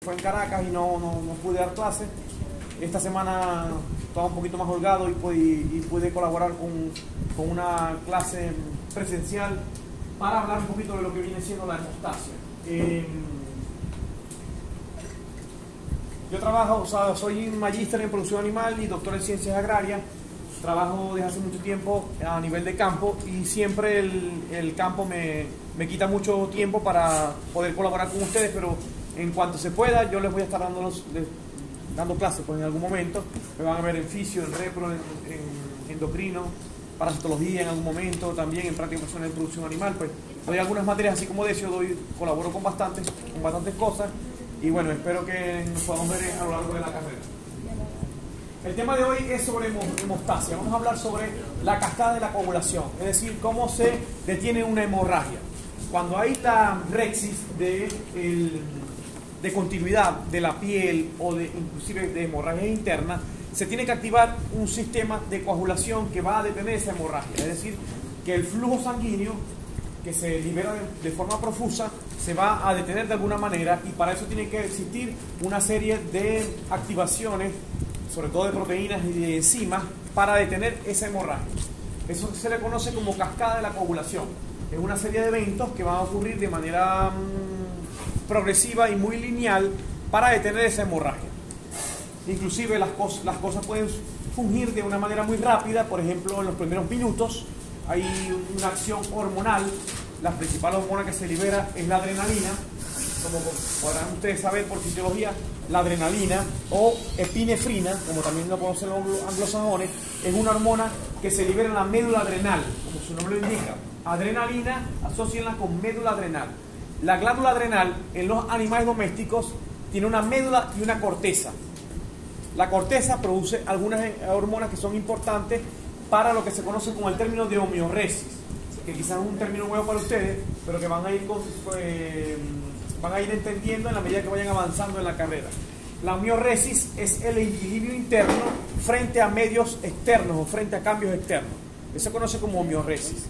fue en Caracas y no pude dar clase. Esta semana estaba un poquito más holgado y pude colaborar con una clase presencial para hablar un poquito de lo que viene siendo la hemostasia. Yo trabajo, o sea, soy magíster en producción animal y doctor en ciencias agrarias. Trabajo desde hace mucho tiempo a nivel de campo y siempre el campo me quita mucho tiempo para poder colaborar con ustedes, pero en cuanto se pueda yo les voy a estar dando clases pues en algún momento. Me van a ver en fisio, en repro, en endocrino, parasitología en algún momento, también en práctica profesional en producción animal. Pues doy algunas materias así como de eso, colaboro con bastantes cosas y bueno, espero que nos podamos ver a lo largo de la carrera. El tema de hoy es sobre hemostasia. Vamos a hablar sobre la cascada de la coagulación, es decir, cómo se detiene una hemorragia. Cuando hay la rexis de continuidad de la piel o inclusive de hemorragia interna, se tiene que activar un sistema de coagulación que va a detener esa hemorragia. Es decir, que el flujo sanguíneo que se libera de forma profusa se va a detener de alguna manera, y para eso tiene que existir una serie de activaciones, sobre todo de proteínas y de enzimas, para detener esa hemorragia. Eso se le conoce como cascada de la coagulación. Es una serie de eventos que van a ocurrir de manera progresiva y muy lineal para detener esa hemorragia. Inclusive las cosas pueden fungir de una manera muy rápida. Por ejemplo, en los primeros minutos hay una acción hormonal. La principal hormona que se libera es la adrenalina. Como podrán ustedes saber por fisiología, la adrenalina o epinefrina, como también lo conocen los anglosajones, es una hormona que se libera en la médula adrenal, como su nombre lo indica. Adrenalina, asócienla con médula adrenal. La glándula adrenal en los animales domésticos tiene una médula y una corteza. La corteza produce algunas hormonas que son importantes para lo que se conoce como el término de homeoresis, que quizás es un término nuevo para ustedes, pero que van a ir entendiendo en la medida que vayan avanzando en la carrera. La homeoresis es el equilibrio interno frente a medios externos o frente a cambios externos. Eso se conoce como homeoresis.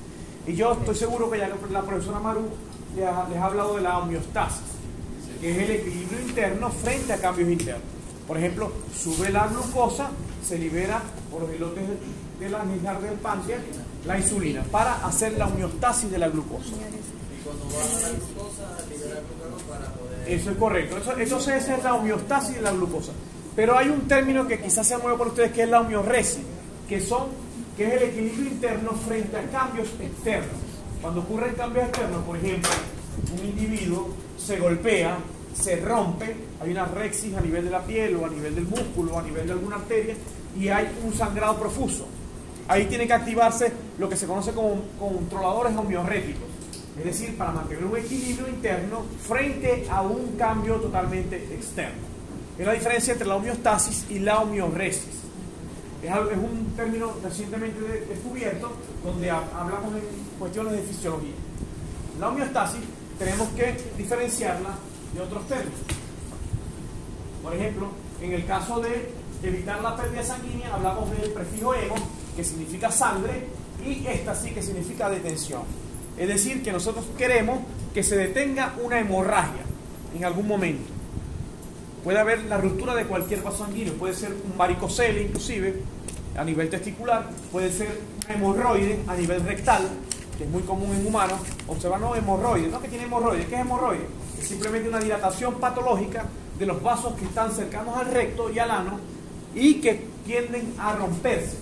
Y yo estoy seguro que ya la profesora Maru les ha hablado de la homeostasis, que es el equilibrio interno frente a cambios internos. Por ejemplo, sube la glucosa, se libera por los islotes de la misma del páncreas la insulina para hacer la homeostasis de la glucosa. Y cuando baja la glucosa, libera glucagón para poder... Eso es correcto. Entonces esa es la homeostasis de la glucosa. Pero hay un término que quizás sea nuevo para ustedes, que es la homeoresis, que es el equilibrio interno frente a cambios externos. Cuando ocurren cambios externos, por ejemplo, un individuo se golpea, se rompe, hay una rexis a nivel de la piel o a nivel del músculo o a nivel de alguna arteria y hay un sangrado profuso. Ahí tiene que activarse lo que se conoce como controladores homeorréticos, es decir, para mantener un equilibrio interno frente a un cambio totalmente externo. Es la diferencia entre la homeostasis y la homeoresis. Es un término recientemente descubierto donde hablamos en cuestiones de fisiología. La homeostasis tenemos que diferenciarla de otros términos. Por ejemplo, en el caso de evitar la pérdida sanguínea, hablamos del prefijo hemo, que significa sangre, y éstasis, que significa detención. Es decir, que nosotros queremos que se detenga una hemorragia en algún momento. Puede haber la ruptura de cualquier vaso sanguíneo, puede ser un varicocele inclusive a nivel testicular, puede ser una hemorroide a nivel rectal, que es muy común en humanos. Observan, no hemorroides, no que tiene hemorroides. ¿Qué es hemorroide? Es simplemente una dilatación patológica de los vasos que están cercanos al recto y al ano y que tienden a romperse.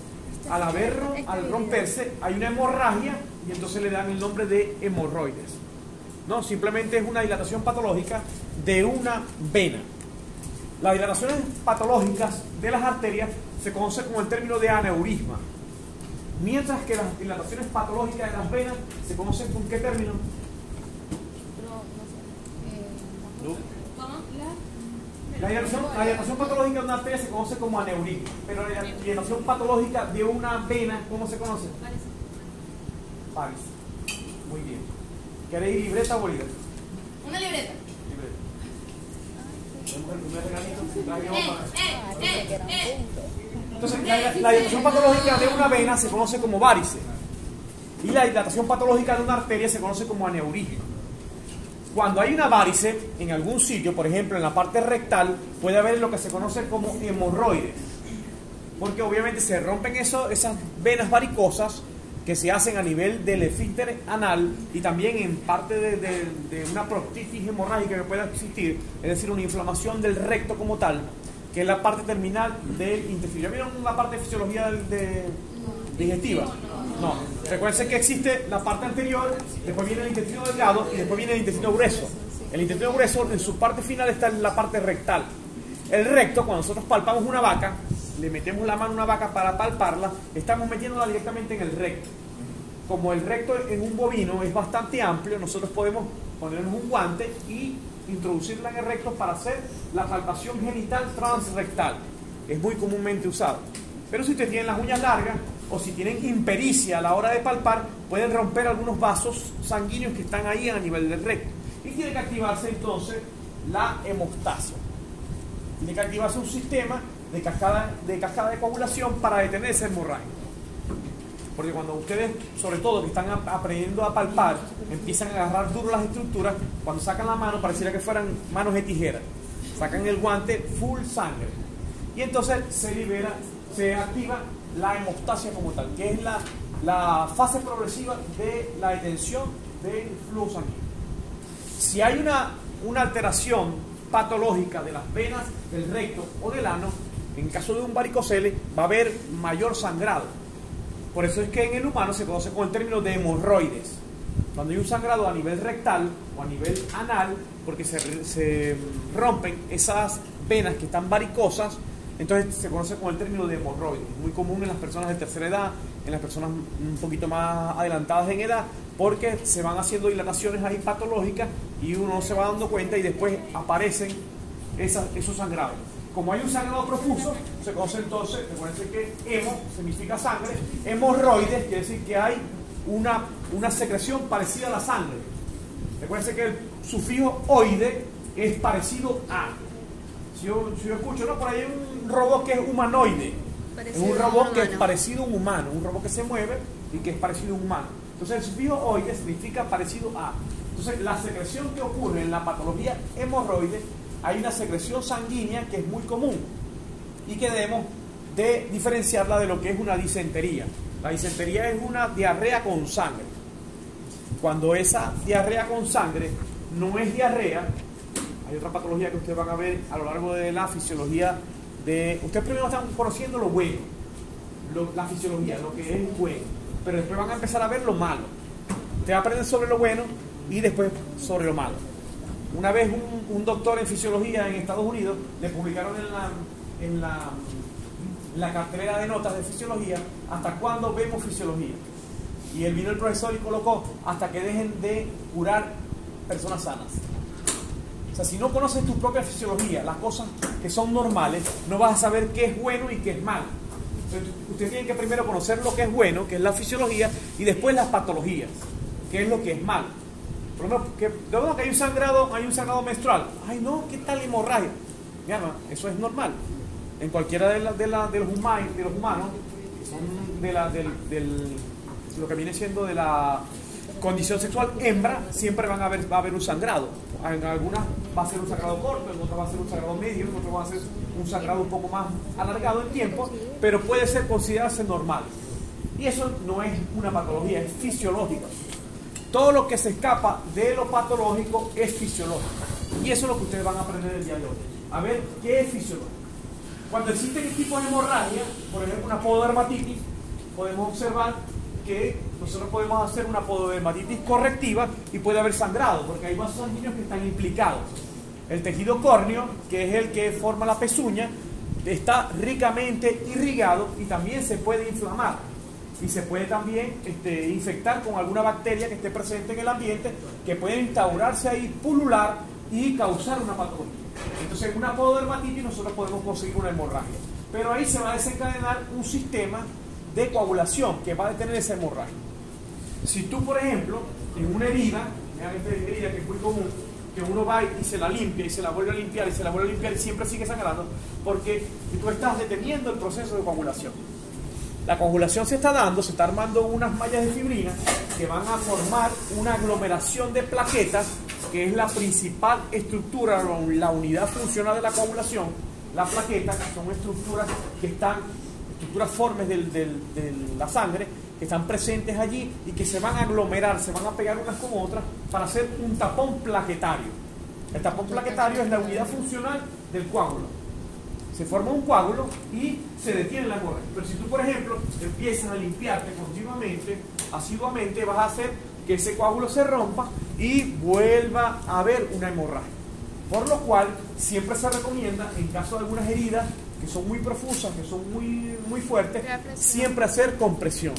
Al romperse hay una hemorragia y entonces le dan el nombre de hemorroides. No, simplemente es una dilatación patológica de una vena. Las dilataciones patológicas de las arterias se conoce como el término de aneurisma, mientras que las dilataciones patológicas de las venas se conocen con ¿qué término? La dilatación patológica de una arteria se conoce como aneurisma, pero la dilatación patológica de una vena, ¿cómo se conoce? Varices. Muy bien. ¿Queréis libreta o bolígrafo? Una libreta. Entonces, la dilatación patológica de una vena se conoce como varice y la dilatación patológica de una arteria se conoce como aneurisma. Cuando hay una varice en algún sitio, por ejemplo en la parte rectal, puede haber lo que se conoce como hemorroides, porque obviamente se rompen esas venas varicosas que se hacen a nivel del esfínter anal y también en parte de una proctitis hemorrágica que pueda existir, es decir, una inflamación del recto como tal, que es la parte terminal del intestino. ¿Ya vieron la parte de fisiología digestiva? No. Recuerden que existe la parte anterior, después viene el intestino delgado y después viene el intestino grueso. El intestino grueso en su parte final está en la parte rectal. El recto, cuando nosotros palpamos una vaca, le metemos la mano a una vaca para palparla, estamos metiéndola directamente en el recto. Como el recto en un bovino es bastante amplio, nosotros podemos ponernos un guante y introducirla en el recto para hacer la palpación genital transrectal. Es muy comúnmente usado. Pero si ustedes tienen las uñas largas o si tienen impericia a la hora de palpar, pueden romper algunos vasos sanguíneos que están ahí a nivel del recto. Y tiene que activarse entonces la hemostasia. Tiene que activarse un sistema de cascada de coagulación para detener esa hemorragia. Porque cuando ustedes, sobre todo que están aprendiendo a palpar, empiezan a agarrar duro las estructuras, cuando sacan la mano pareciera que fueran manos de tijera. Sacan el guante, full sangre. Y entonces se activa la hemostasia como tal, que es la fase progresiva de la detención del flujo sanguíneo. Si hay una alteración patológica de las venas del recto o del ano, en caso de un varicocele va a haber mayor sangrado. Por eso es que en el humano se conoce con el término de hemorroides. Cuando hay un sangrado a nivel rectal o a nivel anal, porque se rompen esas venas que están varicosas, entonces se conoce con el término de hemorroides. Muy común en las personas de tercera edad, en las personas un poquito más adelantadas en edad, porque se van haciendo dilataciones ahí patológicas y uno se va dando cuenta y después aparecen esos sangrados. Como hay un sangrado profuso, se conoce entonces, recuerden que hemo significa sangre, hemorroides quiere decir que hay una secreción parecida a la sangre. Recuerden que el sufijo oide es parecido a. Si yo escucho, no, por ahí hay un robot que es humanoide, es un robot que es parecido a un humano, un robot que se mueve y que es parecido a un humano. Entonces el sufijo oide significa parecido a. Entonces la secreción que ocurre en la patología hemorroide, hay una secreción sanguínea que es muy común y que debemos de diferenciarla de lo que es una disentería. La disentería es una diarrea con sangre. Cuando esa diarrea con sangre no es diarrea, hay otra patología que ustedes van a ver a lo largo de la fisiología de... Ustedes primero están conociendo lo bueno, la fisiología, lo que es bueno, pero después van a empezar a ver lo malo. Ustedes aprenden sobre lo bueno y después sobre lo malo. Una vez un doctor en fisiología en Estados Unidos le publicaron en la cartelera de notas de fisiología hasta cuándo vemos fisiología. Y él vino el profesor y colocó hasta que dejen de curar personas sanas. O sea, si no conoces tu propia fisiología, las cosas que son normales, no vas a saber qué es bueno y qué es malo. Entonces, ustedes tienen que primero conocer lo que es bueno, que es la fisiología, y después las patologías, que es lo que es malo. Por ejemplo, que hay un sangrado menstrual. Ay, no, ¿qué tal hemorragia? Mira, eso es normal. En cualquiera de los humanos, que son lo que viene siendo de la condición sexual hembra, siempre va a haber un sangrado. En algunas va a ser un sangrado corto, en otras va a ser un sangrado medio, en otras va a ser un sangrado un poco más alargado en tiempo, pero puede ser considerarse normal. Y eso no es una patología, es fisiológico. Todo lo que se escapa de lo patológico es fisiológico. Y eso es lo que ustedes van a aprender el día de hoy. A ver qué es fisiológico. Cuando existen tipos de hemorragia, por ejemplo una pododermatitis, podemos observar que nosotros podemos hacer una pododermatitis correctiva y puede haber sangrado, porque hay vasos sanguíneos que están implicados. El tejido córneo, que es el que forma la pezuña, está ricamente irrigado y también se puede inflamar. Y se puede también infectar con alguna bacteria que esté presente en el ambiente, que puede instaurarse ahí, pulular y causar una patología. Entonces en una pododermatitis nosotros podemos conseguir una hemorragia. Pero ahí se va a desencadenar un sistema de coagulación que va a detener esa hemorragia. Si tú, por ejemplo, en una herida, vean esta herida que es muy común, que uno va y se la limpia y se la vuelve a limpiar y se la vuelve a limpiar y siempre sigue sangrando, porque tú estás deteniendo el proceso de coagulación. La coagulación se está armando unas mallas de fibrina que van a formar una aglomeración de plaquetas que es la principal estructura, la unidad funcional de la coagulación, la plaqueta, que son estructuras que están, estructuras formes de la sangre, que están presentes allí y que se van a aglomerar, se van a pegar unas con otras para hacer un tapón plaquetario. El tapón plaquetario es la unidad funcional del coágulo. Se forma un coágulo y se detiene la hemorragia. Pero si tú, por ejemplo, empiezas a limpiarte continuamente, asiduamente, vas a hacer que ese coágulo se rompa y vuelva a haber una hemorragia. Por lo cual, siempre se recomienda, en caso de algunas heridas que son muy profusas, que son muy fuertes, siempre hacer compresión.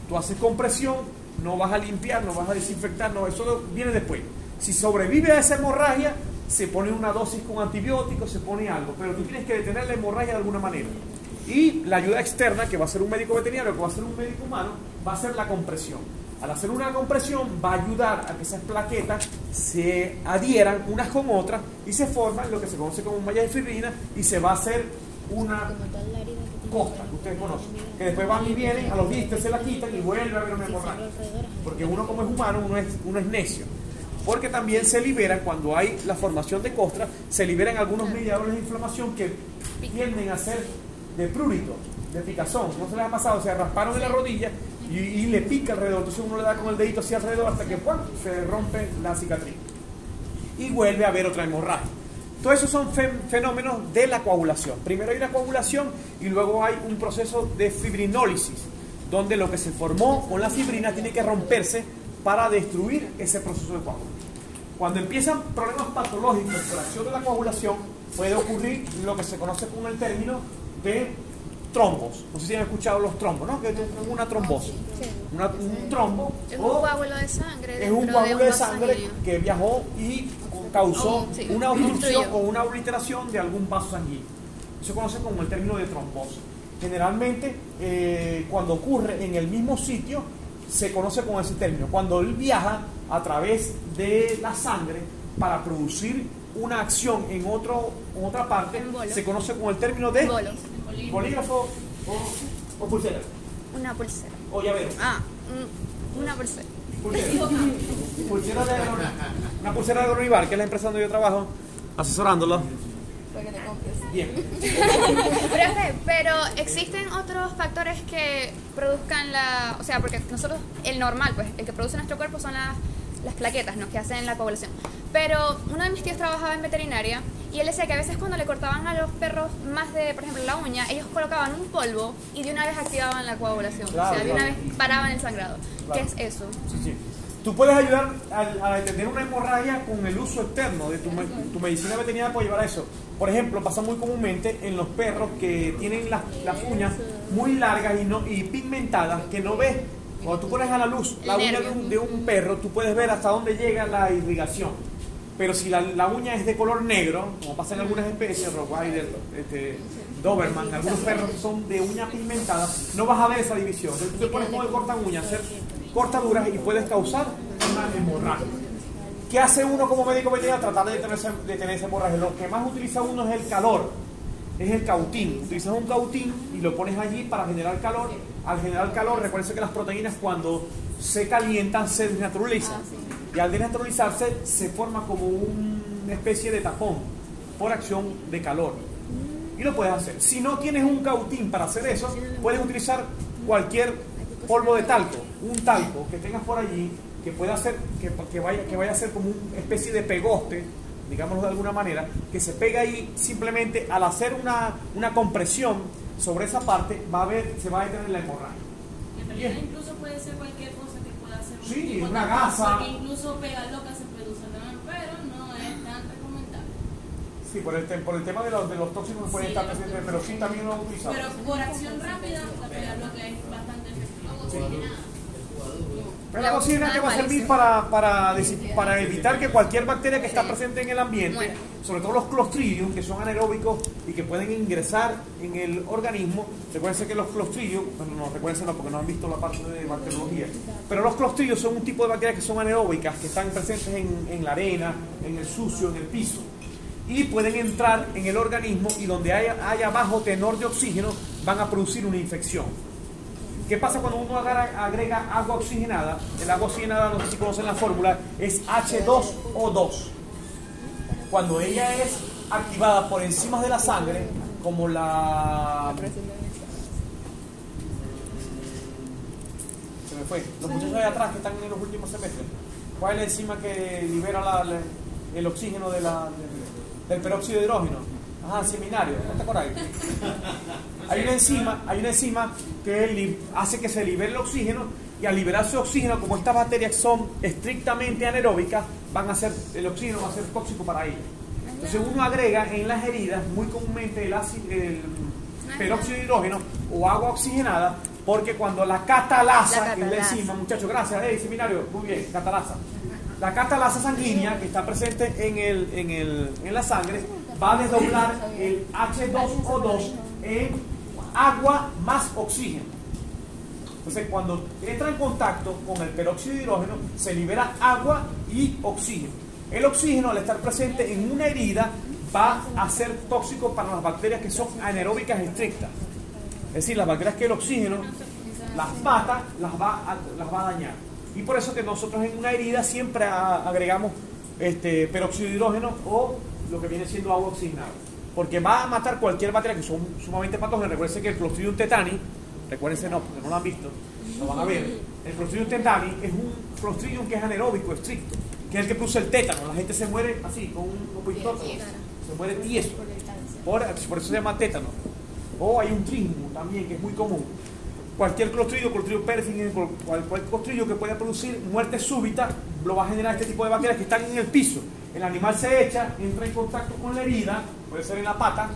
Tú haces compresión, no vas a limpiar, no vas a desinfectar, no, eso viene después. Si sobrevive a esa hemorragia, se pone una dosis con antibióticos, se pone algo, pero tú tienes que detener la hemorragia de alguna manera. Y la ayuda externa, que va a ser un médico veterinario, que va a ser un médico humano, va a ser la compresión. Al hacer una compresión va a ayudar a que esas plaquetas se adhieran unas con otras y se forman lo que se conoce como malla de fibrina y se va a hacer una costra, que ustedes conocen, que después van y vienen, a los días se la quitan y vuelve a haber una hemorragia. Porque uno como es humano, uno es necio. Porque también se liberan, cuando hay la formación de costra, se liberan algunos mediadores de inflamación que tienden a ser de prurito, de picazón. ¿No se les ha pasado? Se rasparon en la rodilla y le pica alrededor. Entonces uno le da con el dedito así alrededor hasta que ¡pum!, se rompe la cicatriz. Y vuelve a haber otra hemorragia. Todo eso son fenómenos de la coagulación. Primero hay una coagulación y luego hay un proceso de fibrinólisis, donde lo que se formó con la fibrina tiene que romperse para destruir ese proceso de coágulo. Cuando empiezan problemas patológicos por acción de la coagulación, puede ocurrir lo que se conoce con el término de trombos. No sé si han escuchado los trombos, ¿no? Que es una trombosis. Sí. Un trombo Es un coágulo de sangre. es un coágulo de sangre que viajó y causó una obstrucción o una obliteración de algún vaso sanguíneo. Eso se conoce como el término de trombosis. Generalmente, cuando ocurre en el mismo sitio, se conoce con ese término. Cuando él viaja a través de la sangre para producir una acción en otra parte, se conoce con el término de bolígrafo o pulsera. Una pulsera. O llavero. Una pulsera. Pulsera de una pulsera de Agronivar, que es la empresa donde yo trabajo, asesorándolo. Para que te compres. Bien. Profe, pero existen otros factores que produzcan o sea, porque nosotros, el normal, pues, el que produce nuestro cuerpo son las plaquetas, ¿no?, que hacen la coagulación. Pero uno de mis tíos trabajaba en veterinaria y él decía que a veces cuando le cortaban a los perros más de, por ejemplo, la uña, ellos colocaban un polvo y de una vez activaban la coagulación. Claro, o sea, de una vez paraban el sangrado. Claro. ¿Qué es eso? Sí. Tú puedes ayudar a detener una hemorragia con el uso externo de tu medicina veterinaria, puede llevar a eso. Por ejemplo, pasa muy comúnmente en los perros que tienen las uñas muy largas y pigmentadas, que no ves. Cuando tú pones a la luz la uña de un perro, tú puedes ver hasta dónde llega la irrigación. Pero si la uña es de color negro, como pasa en algunas especies, Rottweiler, Doberman, algunos perros que son de uña pigmentada, no vas a ver esa división. Entonces tú te pones con el corta uñas, hacer cortaduras y puedes causar una hemorragia. ¿Qué hace uno como médico veterinario? Tratar de detener esa hemorragia. Lo que más utiliza uno es el calor, es el cautín. Utilizas un cautín y lo pones allí para generar calor. Al generar calor, recuerden que las proteínas cuando se calientan se desnaturalizan. Y al desnaturalizarse se forma como una especie de tapón por acción de calor. Y lo puedes hacer. Si no tienes un cautín para hacer eso, puedes utilizar cualquier polvo de talco, un talco que tengas por allí, que pueda hacer, que vaya a ser como una especie de pegoste, digámoslo de alguna manera, que se pega ahí. Simplemente al hacer una compresión sobre esa parte, se va a detener la hemorragia. En realidad incluso puede ser cualquier cosa que pueda hacer un Sí, tipo una de gasa. porque incluso pegar loca se puede usar también, pero no es tan recomendable. Sí, por el tema de los tóxicos que pueden estar presentes, pero sí también lo utilizamos. Pero por acción rápida, la pegar loca es bastante efectiva. Pero la cocina que va a servir para evitar que cualquier bacteria que está presente en el ambiente, sobre todo los Clostridium, que son anaeróbicos y que pueden ingresar en el organismo. Recuerden que los Clostridium, bueno, no recuerden porque no han visto la parte de bacteriología, pero los Clostridium son un tipo de bacterias que son anaeróbicas, que están presentes en la arena, en el sucio, en el piso, y pueden entrar en el organismo y donde haya bajo tenor de oxígeno van a producir una infección. ¿Qué pasa cuando uno agrega agua oxigenada? El agua oxigenada, no sé si conocen la fórmula, es H2O2. Cuando ella es activada por enzimas de la sangre, como la... Se me fue. Los muchachos de atrás que están en los últimos semestres. ¿Cuál es la enzima que libera el oxígeno del peróxido de hidrógeno? Ajá, seminario, ¿no te acuerdas? Hay una enzima que hace que se libere el oxígeno, y al liberarse oxígeno, como estas bacterias son estrictamente anaeróbicas, el oxígeno va a ser tóxico para ellas. Entonces uno agrega en las heridas muy comúnmente el peróxido de hidrógeno o agua oxigenada, porque cuando la catalasa, que es la enzima, muchachos, gracias, seminario, muy bien, catalasa. La catalasa sanguínea que está presente en la sangre va a desdoblar el H2O2 en agua más oxígeno. Entonces, cuando entra en contacto con el peróxido de hidrógeno, se libera agua y oxígeno. El oxígeno, al estar presente en una herida, va a ser tóxico para las bacterias que son anaeróbicas estrictas. Es decir, las bacterias que el oxígeno las mata, las va a dañar. Y por eso que nosotros en una herida siempre agregamos peróxido de hidrógeno o lo que viene siendo agua oxigenada, porque va a matar cualquier bacteria que son sumamente patógenas. Recuerden que el Clostridium tetani, recuérdense no, porque no lo han visto, lo van a ver. El Clostridium tetani es un Clostridium que es anaeróbico, estricto, que es el que produce el tétano. La gente se muere así, con un poquito, se muere tieso, por eso se llama tétano. O hay un trismo también, que es muy común. Cualquier Clostridio perfidus, cualquier Clostridio que pueda producir muerte súbita, lo va a generar este tipo de bacterias que están en el piso. El animal se echa, entra en contacto con la herida, puede ser en la pata,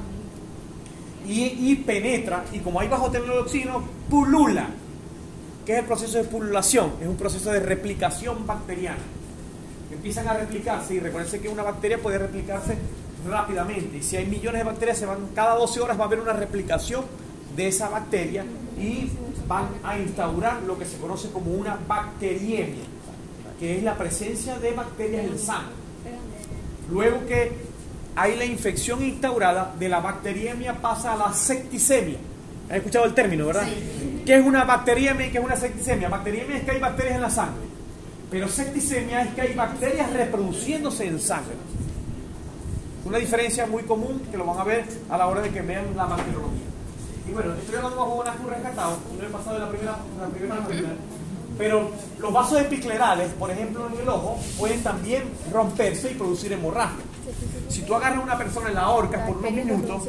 y penetra, y como hay bajo término de oxígeno, pulula. ¿Qué es el proceso de pululación? Es un proceso de replicación bacteriana. Empiezan a replicarse, y recuerden que una bacteria puede replicarse rápidamente. Y si hay millones de bacterias, cada 12 horas va a haber una replicación de esa bacteria, y van a instaurar lo que se conoce como una bacteriemia, que es la presencia de bacterias en sangre. Luego que hay la infección instaurada, de la bacteriemia pasa a la septicemia. ¿Han escuchado el término, verdad? Sí. ¿Qué es una bacteriemia y qué es una septicemia? Bacteriemia es que hay bacterias en la sangre, pero septicemia es que hay bacterias reproduciéndose en sangre. Una diferencia muy común que lo van a ver a la hora de que vean la bacteriología. Y bueno, estoy hablando bajo un asco rescatado, no he pasado de la primera página, pero los vasos epiclerales, por ejemplo en el ojo, pueden también romperse y producir hemorragia. Si tú agarras a una persona y la ahorcas por unos minutos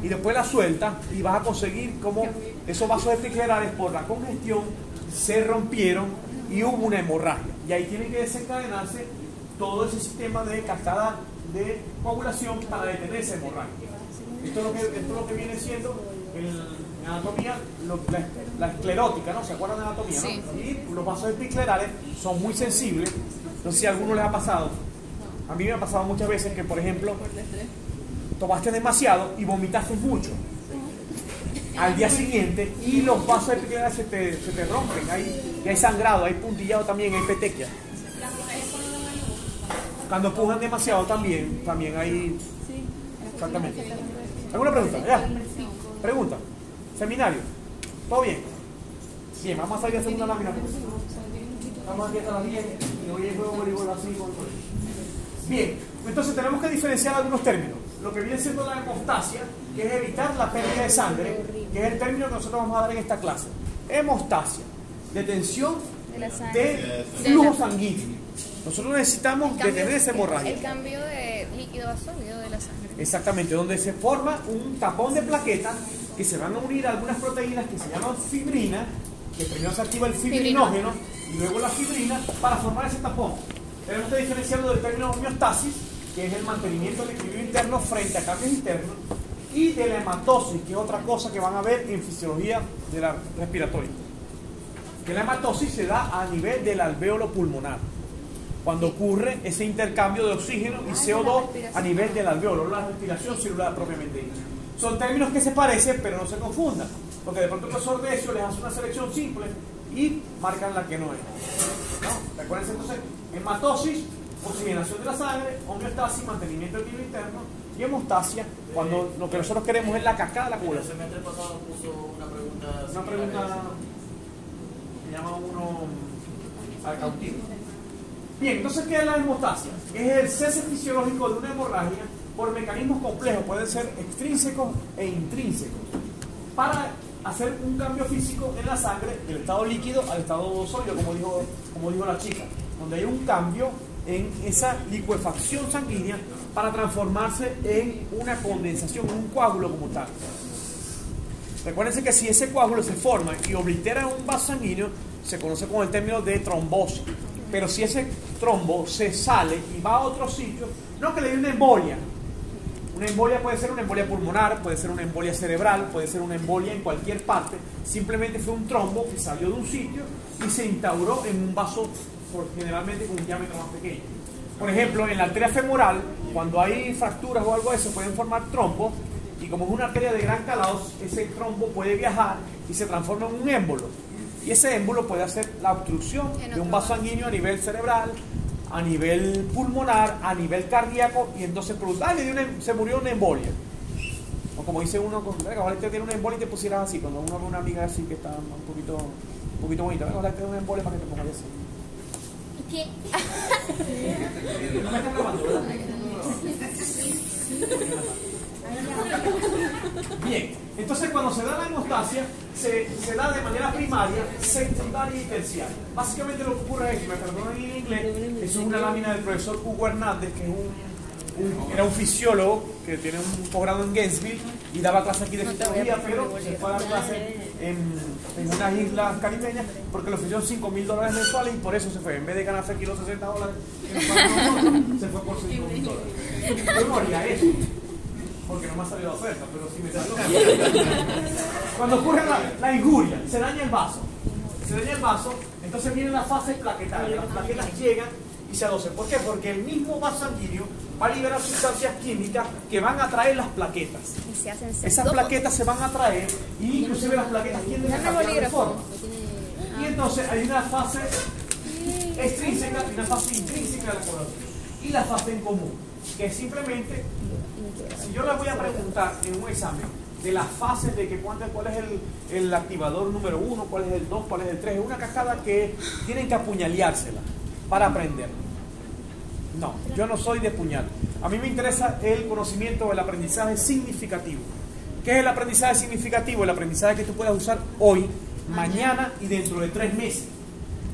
y después la sueltas, y vas a conseguir como esos vasos epiclerales por la congestión se rompieron y hubo una hemorragia. Y ahí tiene que desencadenarse todo ese sistema de cascada de coagulación para detener esa hemorragia. Esto es lo que viene siendo en anatomía, la esclerótica, ¿no? ¿Se acuerdan de anatomía? Sí. ¿No? Y los vasos epiclerales son muy sensibles. No sé si a alguno les ha pasado. A mí me ha pasado muchas veces que, por ejemplo, tomaste demasiado y vomitaste mucho al día siguiente, y los vasos epiclerales se te rompen. Y hay sangrado, hay puntillado también, hay petequia. Cuando pujan demasiado también hay... Exactamente. ¿Alguna pregunta? ¿Ya? Pregunta. Seminario. ¿Todo bien? Bien, vamos a salir a hacer una lámina. Estamos aquí hasta las 10 y hoy es juego de voleibol así. Bien, entonces tenemos que diferenciar algunos términos. Lo que viene siendo la hemostasia, que es evitar la pérdida de sangre, que es el término que nosotros vamos a dar en esta clase. Hemostasia, detención de flujo sanguíneo. Nosotros necesitamos detener esa hemorragia. El cambio de líquido a sólido de la sangre. Exactamente, donde se forma un tapón de plaquetas que se van a unir a algunas proteínas que se llaman fibrina, que primero se activa el fibrinógeno y luego la fibrina para formar ese tapón. Tenemos que diferenciarlo del término homeostasis, que es el mantenimiento del equilibrio interno frente a cambios internos, y de la hematosis, que es otra cosa que van a ver en fisiología de la respiratoria. Que la hematosis se da a nivel del alvéolo pulmonar, cuando ocurre ese intercambio de oxígeno y CO2 a nivel del alvéolo, la respiración celular propiamente dicha. Son términos que se parecen, pero no se confundan, porque de pronto el profesor Decio les hace una selección simple y marcan la que no es. ¿No? Recuerden entonces, hematosis, oxigenación de la sangre; homeostasis, mantenimiento del equilibrio interno; y hemostasia, cuando lo que nosotros queremos es la cascada de la coagulación. El semestre pasado puso una pregunta. Una pregunta. se llama uno cautivo. Bien, entonces, ¿qué es la hemostasia? Es el cese fisiológico de una hemorragia por mecanismos complejos, pueden ser extrínsecos e intrínsecos, para hacer un cambio físico en la sangre del estado líquido al estado sólido, como dijo la chica, donde hay un cambio en esa licuefacción sanguínea para transformarse en una condensación, en un coágulo como tal. Recuérdense que si ese coágulo se forma y oblitera un vaso sanguíneo, se conoce con el término de trombosis. Pero si ese trombo se sale y va a otro sitio, no que le dé una embolia. Una embolia puede ser una embolia pulmonar, puede ser una embolia cerebral, puede ser una embolia en cualquier parte. Simplemente fue un trombo que salió de un sitio y se instauró en un vaso generalmente con un diámetro más pequeño. Por ejemplo, en la arteria femoral, cuando hay fracturas o algo de eso, pueden formar trombos, y como es una arteria de gran calado, ese trombo puede viajar y se transforma en un émbolo. Y ese émbolo puede hacer la obstrucción de un vaso sanguíneo a nivel cerebral, a nivel pulmonar, a nivel cardíaco, y entonces se murió una embolia. O como dice uno, ojalá te tiene una embolia y te pusieras así, cuando uno ve una amiga así que está un poquito bonita, ojalá te tiene una embolia para que te pongas así. ¿Qué? No me están grabando, ¿verdad? Bien, entonces cuando se da la hemostasia, se da de manera primaria, secundaria y terciaria. Básicamente lo que ocurre es que, me perdonen en inglés, eso es una lámina del profesor Hugo Hernández, que era un fisiólogo que tiene un posgrado en Gainesville y daba clases aquí de fisiología, pero se fue a dar clases en unas islas caribeñas porque le ofrecieron $5,000 mensuales y por eso se fue. En vez de ganarse aquí los $60 que nos pagamos nosotros, se fue por $5,000. Yo no haría eso, porque no me ha salido oferta, pero sí me salió. Cuando ocurre la injuria, se daña el vaso. Entonces viene la fase plaquetaria. Las plaquetas llegan y se adosan. ¿Por qué? Porque el mismo vaso sanguíneo va a liberar sustancias químicas que van a atraer las plaquetas. Esas plaquetas se van a atraer y inclusive las plaquetas tienden a cambiar de forma. Y entonces hay una fase extrínseca y una fase intrínseca de la coagulación. Y la fase en común, que es simplemente, si yo les voy a preguntar en un examen de las fases de que cuál es el activador número 1, cuál es el 2, cuál es el 3, es una cascada que tienen que apuñaleársela para aprender. No, yo no soy de puñal. A mí me interesa el conocimiento, el aprendizaje significativo. ¿Qué es el aprendizaje significativo? El aprendizaje que tú puedas usar hoy, mañana y dentro de 3 meses.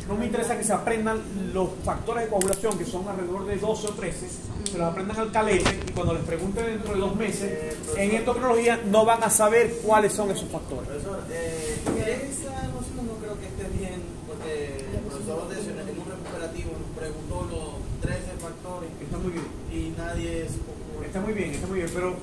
No me interesa que se aprendan los factores de coagulación, que son alrededor de 12 o 13, se los aprendan al calete y cuando les pregunten dentro de 2 meses, en endocrinología no van a saber cuáles son esos factores. Profesor, esa noción no creo que esté bien, porque el profesor en un recuperativo nos preguntó los 13 factores. Está muy bien. Y nadie es... Está muy bien, pero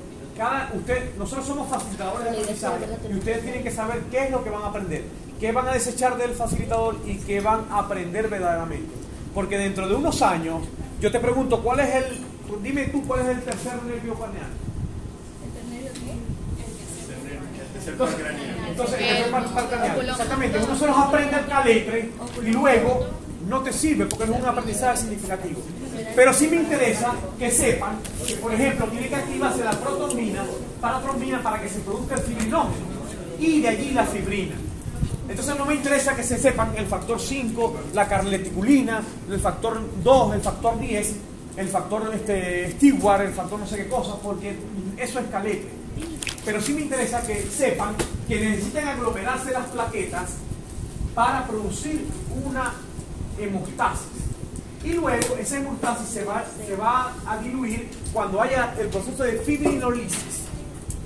nosotros somos facilitadores de aprendizaje y ustedes tienen que saber qué es lo que van a aprender, qué van a desechar del facilitador y qué van a aprender verdaderamente. Porque dentro de unos años, yo te pregunto, dime tú cuál es el tercer nervio craneal. Entonces, el tercer par craneal. Exactamente, uno se los aprende al caletre y luego no te sirve porque no es un aprendizaje significativo. Pero sí me interesa que sepan que, por ejemplo, tiene que activarse la protrombina para que se produzca el fibrinógeno y de allí la fibrina. Entonces no me interesa que se sepan el factor 5, la carleticulina, el factor 2, el factor 10, el factor Stewart, el factor no sé qué cosa, porque eso es calete. Pero sí me interesa que sepan que necesitan aglomerarse las plaquetas para producir una hemostasis. Y luego esa hemostasis se va a diluir cuando haya el proceso de fibrinolisis.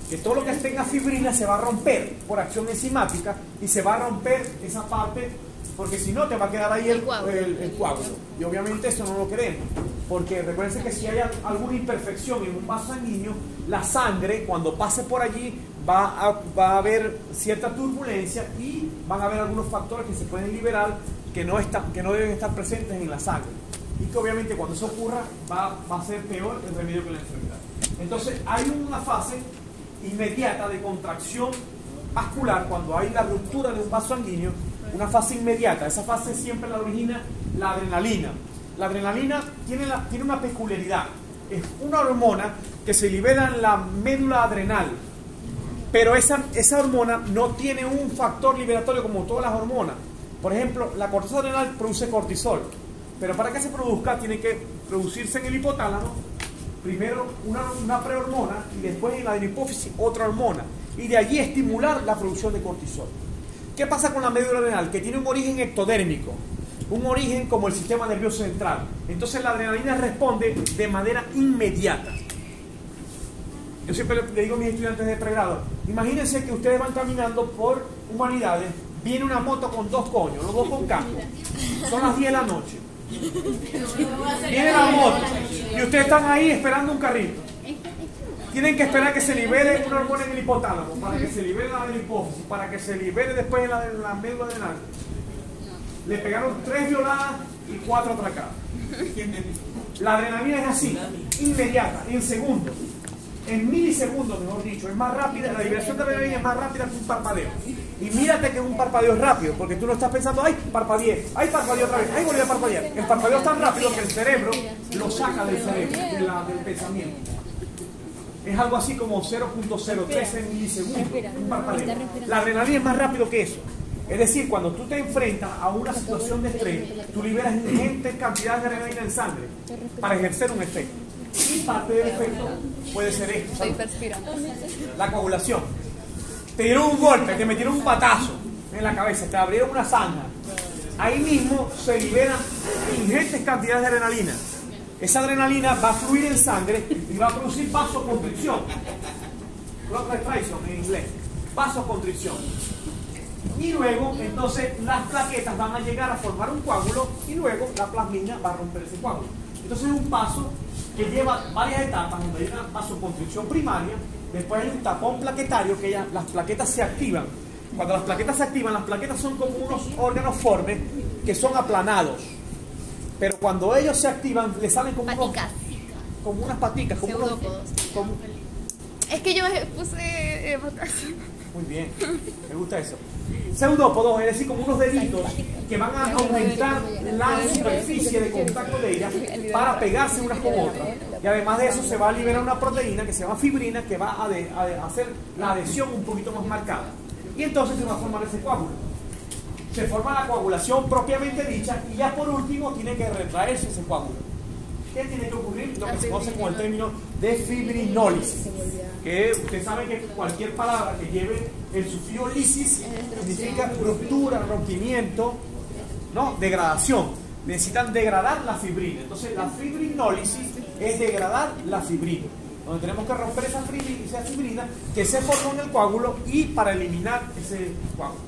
Que todo lo que tenga fibrina se va a romper por acción enzimática y se va a romper esa parte, porque si no te va a quedar ahí el coágulo. Y obviamente eso no lo queremos, porque recuerden que si hay alguna imperfección en un vaso sanguíneo, la sangre cuando pase por allí va a haber cierta turbulencia y van a haber algunos factores que se pueden liberar que no deben estar presentes en la sangre. Y que obviamente cuando eso ocurra va a ser peor el remedio que la enfermedad. Entonces hay una fase inmediata de contracción vascular cuando hay la ruptura de un vaso sanguíneo, una fase inmediata. Esa fase siempre la origina la adrenalina. La adrenalina tiene una peculiaridad. Es una hormona que se libera en la médula adrenal, pero esa hormona no tiene un factor liberatorio como todas las hormonas. Por ejemplo, la corteza adrenal produce cortisol, pero para que se produzca tiene que producirse en el hipotálamo primero una prehormona y después en la hipófisis otra hormona, y de allí estimular la producción de cortisol. ¿Qué pasa con la médula adrenal? Que tiene un origen ectodérmico, un origen como el sistema nervioso central. Entonces la adrenalina responde de manera inmediata. Yo siempre le digo a mis estudiantes de pregrado, imagínense que ustedes van caminando por humanidades, viene una moto con 2 coños, los 2 con casco, son las 10 de la noche. Viene la moto y ustedes están ahí esperando un carrito. Tienen que esperar que se libere una hormona en el hipotálamo, para que se libere la de la hipófisis, para que se libere después la médula adrenal. Le pegaron 3 violadas y 4 atracadas. La adrenalina es así, inmediata, en segundos, en milisegundos, mejor dicho, es más rápida. La liberación de adrenalina es más rápida que un parpadeo. Y mírate que un parpadeo es rápido, porque tú no estás pensando, ay, parpadeé, ay, parpadeé otra vez, ay, volví a parpadear. El parpadeo es tan rápido que el cerebro lo saca del cerebro, del pensamiento. Es algo así como 0.013 milisegundos, un parpadeo. La adrenalina es más rápido que eso. Es decir, cuando tú te enfrentas a una situación de estrés, tú liberas ingentes cantidades de adrenalina en sangre para ejercer un efecto. Y parte del efecto puede ser esto, ¿sabes? La coagulación. Te dieron un golpe, te metieron un patazo en la cabeza, te abrieron una zanja. Ahí mismo se liberan ingentes cantidades de adrenalina. Esa adrenalina va a fluir en sangre y va a producir vasoconstricción. Blood restriction en inglés. Vasoconstricción. Y luego, entonces, las plaquetas van a llegar a formar un coágulo y luego la plasmina va a romper ese coágulo. Entonces es un paso que lleva varias etapas, donde hay una vasoconstricción primaria, después hay un tapón plaquetario, que ya las plaquetas se activan. Cuando las plaquetas se activan, las plaquetas son como unos órganos formes que son aplanados. Pero cuando ellos se activan, le salen como unas paticas, como unos... Es que yo puse... Muy bien, me gusta eso. Pseudópodos, es decir, como unos deditos que van a aumentar la superficie de contacto de ellas para pegarse unas con otras. Y además de eso se va a liberar una proteína que se llama fibrina, que va a hacer la adhesión un poquito más marcada. Y entonces se va a formar ese coágulo. Se forma la coagulación propiamente dicha y ya por último tiene que retraerse ese coágulo. ¿Qué tiene que ocurrir? Lo que se conoce como el término de fibrinólisis. Que ustedes saben que cualquier palabra que lleve el sufijo lisis significa ruptura, rompimiento, ¿no? Degradación. Necesitan degradar la fibrina. Entonces la fibrinólisis es degradar la fibrina. Donde tenemos que romper esa fibrina que se formó en el coágulo y para eliminar ese coágulo.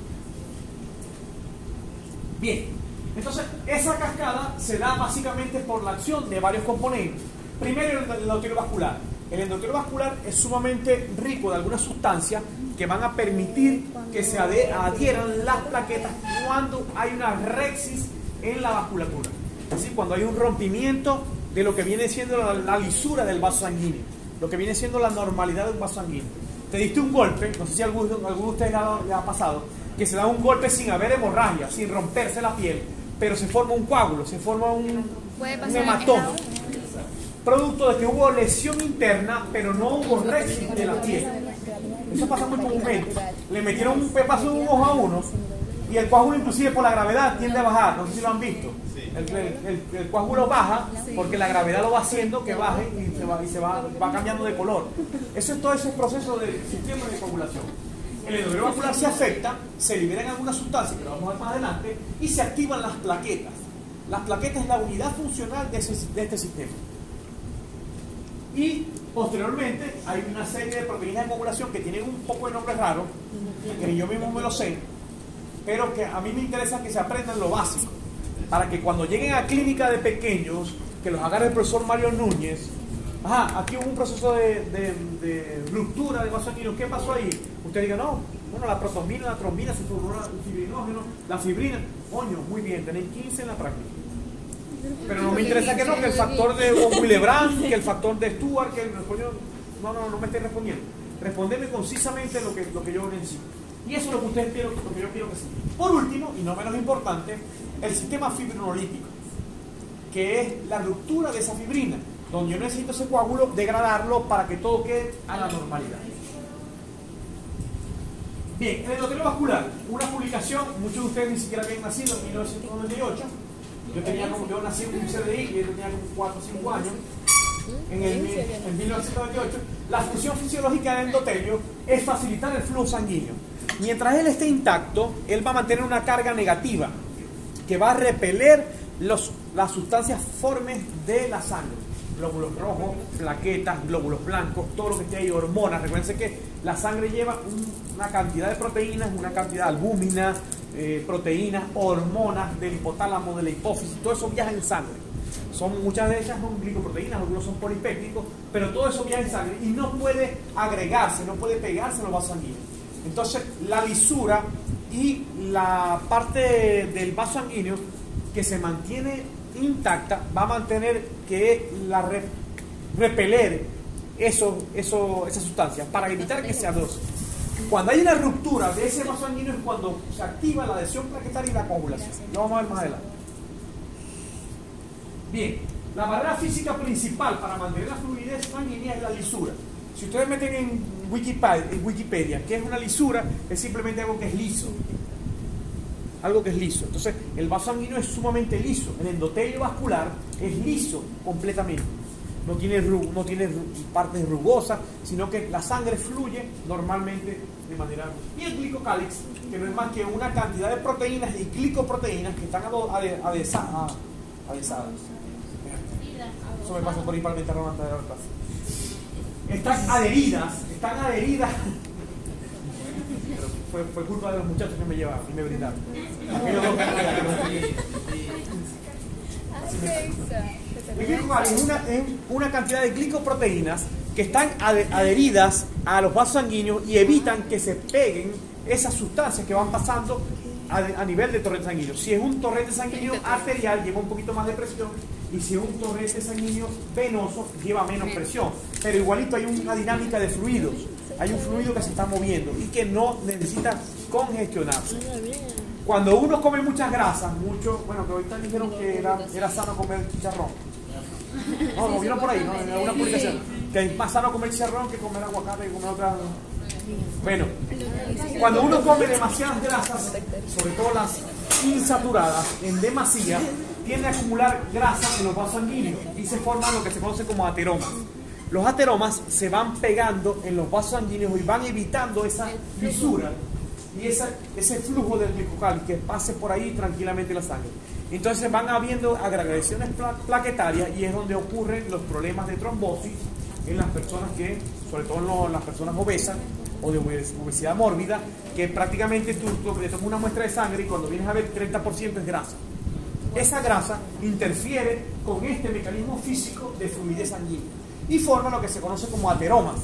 Bien. Entonces, esa cascada se da básicamente por la acción de varios componentes. Primero, el endotelio vascular. El endotelio vascular es sumamente rico de algunas sustancias que van a permitir que se adhieran las plaquetas cuando hay una rexis en la vasculatura. Es decir, cuando hay un rompimiento de lo que viene siendo la lisura del vaso sanguíneo, lo que viene siendo la normalidad de un vaso sanguíneo. Te diste un golpe, no sé si a alguno de ustedes le ha pasado, que se da un golpe sin haber hemorragia, sin romperse la piel, pero se forma un coágulo, se forma un hematoma, producto de que hubo lesión interna, pero no hubo rexis de la piel. Eso pasa muy comúnmente. Le metieron un pepazo de un ojo a uno y el coágulo, inclusive por la gravedad, tiende a bajar. No sé si lo han visto. El coágulo baja porque la gravedad lo va haciendo que baje y se va cambiando de color. Eso es todo ese proceso del sistema de coagulación. El endotelio vascular se afecta, se liberan algunas sustancias que lo vamos a ver más adelante y se activan las plaquetas. Las plaquetas es la unidad funcional de este sistema. Y posteriormente hay una serie de proteínas de coagulación que tienen un poco de nombres raros, que yo mismo me lo sé, pero que a mí me interesa que se aprendan lo básico, para que cuando lleguen a clínica de pequeños, que los agarre el profesor Mario Núñez, aquí hubo un proceso de ruptura del vaso sanguíneo, ¿qué pasó ahí? Usted diga, no, bueno, la protombina, la trombina, se formó el fibrinógeno, la fibrina, coño, muy bien, tenéis 15 en la práctica. Pero no me interesa que no, que el factor de Willebrand, que el factor de Stuart, que el coño, no me esté respondiendo. Respondeme concisamente lo que yo necesito. Y eso es lo que ustedes quiero, lo que yo quiero que sí. Por último, y no menos importante, el sistema fibrinolítico, que es la ruptura de esa fibrina, donde yo necesito ese coágulo, degradarlo para que todo quede a la normalidad. Bien, el endotelio vascular, una publicación, muchos de ustedes ni siquiera habían nacido en 1998. Yo nací en un CDI y yo tenía como 4 o 5 años. En 1998, la función fisiológica del endotelio es facilitar el flujo sanguíneo. Mientras él esté intacto, él va a mantener una carga negativa que va a repeler las sustancias formes de la sangre. Glóbulos rojos, plaquetas, glóbulos blancos, todo lo que esté ahí, hormonas. Recuerden que la sangre lleva una cantidad de proteínas, una cantidad de albúmina, proteínas, hormonas del hipotálamo, de la hipófisis, todo eso viaja en sangre. Muchas de ellas son glicoproteínas, algunos son polipépticos, pero todo eso viaja en sangre y no puede agregarse, no puede pegarse en los vasos sanguíneos. Entonces, la lisura y la parte del vaso sanguíneo que se mantiene intacta va a mantener que repeler esas sustancias para evitar que se adose. Cuando hay una ruptura de ese vaso sanguíneo es cuando se activa la adhesión plaquetaria y la coagulación. Lo vamos a ver más adelante. Bien, la barrera física principal para mantener la fluidez sanguínea es la lisura. Si ustedes meten en Wikipedia qué es una lisura, es simplemente algo que es liso. Algo que es liso. Entonces, el vaso sanguíneo es sumamente liso. El endotelio vascular es liso completamente. No tiene partes rugosas, sino que la sangre fluye normalmente de manera... Y el glicocálix, que no es más que una cantidad de proteínas y glicoproteínas que están adesadas. Eso me pasa por ir para el ventarrón antes de la clase. Están adheridas. Fue culpa de los muchachos que me llevaron y me brindaron. El glicocálix es una cantidad de glicoproteínas que están adheridas a los vasos sanguíneos y evitan que se peguen esas sustancias que van pasando a nivel de torrente sanguíneo. Si es un torrente sanguíneo arterial, lleva un poquito más de presión, y si es un torrente sanguíneo venoso, lleva menos presión. Pero igualito hay una dinámica de fluidos. Hay un fluido que se está moviendo y que no necesita congestionarse. Cuando uno come muchas grasas, bueno, que ahorita dijeron que era sano comer chicharrón. No, lo vieron por ahí, ¿no? En alguna publicación. Que es más sano comer chicharrón que comer aguacate y comer otras. Bueno, cuando uno come demasiadas grasas, sobre todo las insaturadas, en demasía, tiende a acumular grasa en los vasos sanguíneos y se forman lo que se conoce como ateromas. Los ateromas se van pegando en los vasos sanguíneos y van evitando esa lisura y ese flujo del glicocálix que pase por ahí tranquilamente la sangre. Entonces van habiendo agregaciones plaquetarias y es donde ocurren los problemas de trombosis en las personas sobre todo en las personas obesas o de obesidad mórbida, que prácticamente tú le tomas una muestra de sangre y cuando vienes a ver 30% es grasa. Esa grasa interfiere con este mecanismo físico de fluidez sanguínea y forma lo que se conoce como ateromas.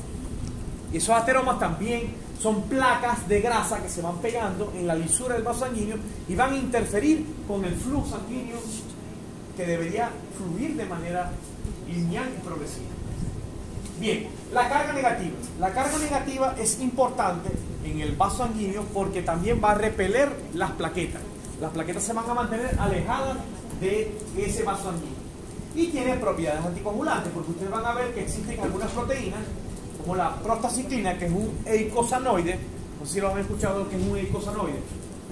Y esos ateromas también son placas de grasa que se van pegando en la lisura del vaso sanguíneo y van a interferir con el flujo sanguíneo que debería fluir de manera lineal y progresiva. Bien, la carga negativa. La carga negativa es importante en el vaso sanguíneo porque también va a repeler las plaquetas. Las plaquetas se van a mantener alejadas de ese vaso sanguíneo. Y tiene propiedades anticoagulantes, porque ustedes van a ver que existen algunas proteínas, como la prostaciclina, que es un eicosanoide. No sé si lo han escuchado, que es un eicosanoide.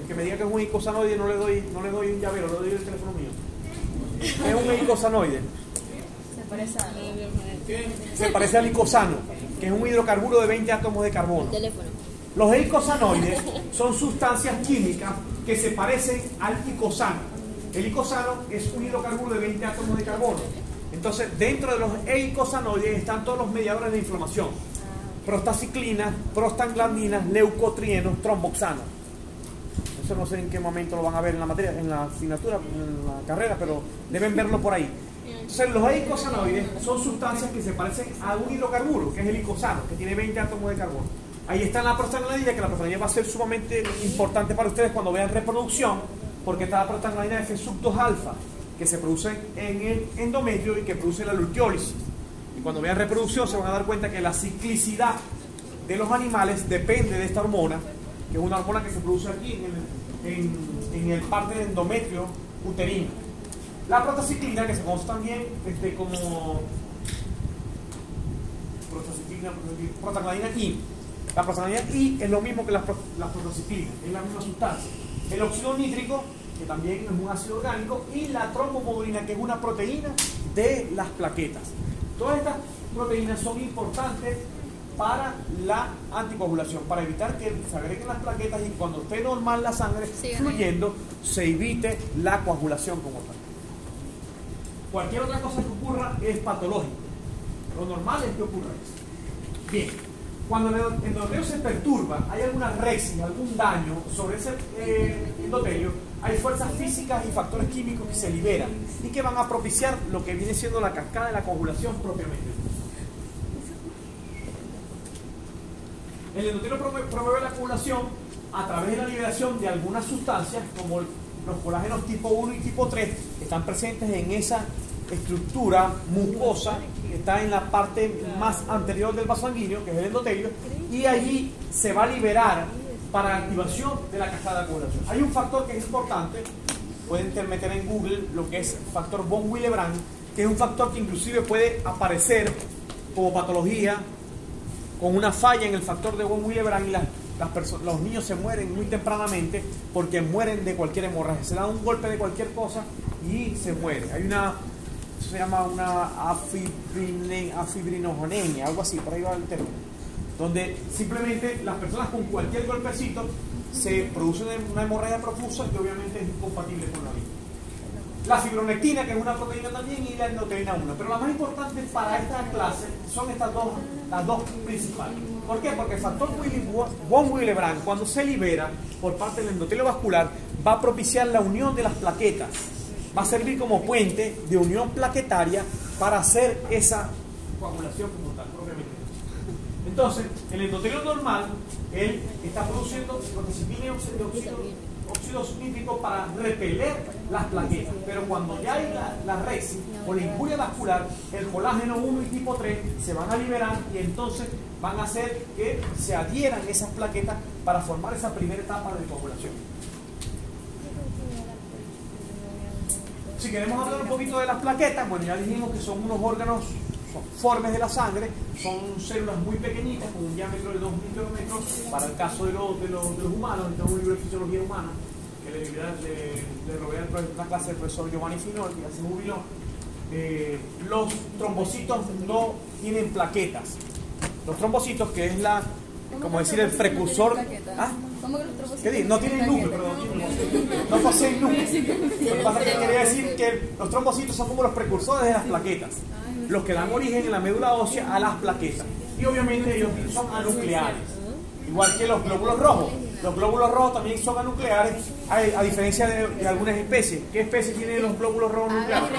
El que me diga que es un eicosanoide no le doy un llavero, le doy el teléfono mío. Es un eicosanoide. Se parece al icosano, que es un hidrocarburo de 20 átomos de carbono. Los eicosanoides son sustancias químicas que se parecen al icosano. El icosano es un hidrocarburo de 20 átomos de carbono. Entonces, dentro de los eicosanoides están todos los mediadores de inflamación: prostaciclinas, prostaglandinas, leucotrienos, tromboxanos. Eso no sé en qué momento lo van a ver en la materia, en la asignatura, en la carrera, pero deben verlo por ahí. Entonces, los eicosanoides son sustancias que se parecen a un hidrocarburo, que es el icosano, que tiene 20 átomos de carbono. Ahí está la prostaglandina, que la prostaglandina va a ser sumamente importante para ustedes cuando vean reproducción, porque está la prostaglandina de F-2 alfa, que se produce en el endometrio y que produce la luteólisis. Y cuando vean reproducción se van a dar cuenta que la ciclicidad de los animales depende de esta hormona, que es una hormona que se produce aquí en el parte del endometrio uterino. La prostaciclina, que se conoce también como prostaglandina I, la prostaglandina, y es lo mismo que la proprostaciclina, es la misma sustancia. El óxido nítrico, que también es un ácido orgánico, y la trombomodulina, que es una proteína de las plaquetas. Todas estas proteínas son importantes para la anticoagulación, para evitar que se agreguen las plaquetas y cuando esté normal la sangre fluyendo, se evite la coagulación como tal. Cualquier otra cosa que ocurra es patológico. Lo normal es que ocurra eso. Bien, cuando el endotelio se perturba, hay alguna rexis, algún daño sobre ese endotelio, hay fuerzas físicas y factores químicos que se liberan y que van a propiciar lo que viene siendo la cascada de la coagulación propiamente. El endotelio promueve la coagulación a través de la liberación de algunas sustancias como los colágenos tipo 1 y tipo 3 que están presentes en esa estructura mucosa que está en la parte más anterior del vaso sanguíneo, que es el endotelio, y allí se va a liberar para la activación de la cascada de coagulación. Hay un factor que es importante, pueden meter en Google lo que es factor von Willebrand, que es un factor que inclusive puede aparecer como patología con una falla en el factor de von Willebrand y los niños se mueren muy tempranamente porque mueren de cualquier hemorragia. Se da un golpe de cualquier cosa y se muere. Hay una, se llama una afibrinogenenia, algo así, por ahí va el término, donde simplemente las personas con cualquier golpecito se produce una hemorragia profusa que obviamente es incompatible con la vida. La fibronectina, que es una proteína también, y la endotelina 1. Pero la más importante para esta clase son las dos principales. ¿Por qué? Porque el factor von Willebrand, cuando se libera por parte del endotelio vascular, va a propiciar la unión de las plaquetas. Va a servir como puente de unión plaquetaria para hacer esa coagulación como tal, propiamente. Entonces, el endotelio normal, él está produciendo proprostaciclina y óxido nítrico para repeler las plaquetas, pero cuando ya hay la rexis o la injuria vascular, el colágeno 1 y tipo 3 se van a liberar y entonces van a hacer que se adhieran esas plaquetas para formar esa primera etapa de coagulación. Si queremos hablar un poquito de las plaquetas, bueno, ya dijimos que son unos órganos formes de la sangre, son células muy pequeñitas con un diámetro de 2 micrómetros. Para el caso de los humanos, tenemos un libro de fisiología humana que le robé una clase del profesor Giovanni Finol, que hace jubiló. Los trombocitos no tienen plaquetas. Los trombocitos, que es como decir, el precursor. ¿Ah? ¿Qué? No tienen núcleo, perdón. No poseen núcleo. Lo que pasa es que quería decir que los trombocitos son como los precursores de las plaquetas, los que dan origen en la médula ósea a las plaquetas. Y obviamente ellos son anucleares, igual que los glóbulos rojos. Los glóbulos rojos también son anucleares, a diferencia de algunas especies. ¿Qué especies tienen los glóbulos rojos nucleares?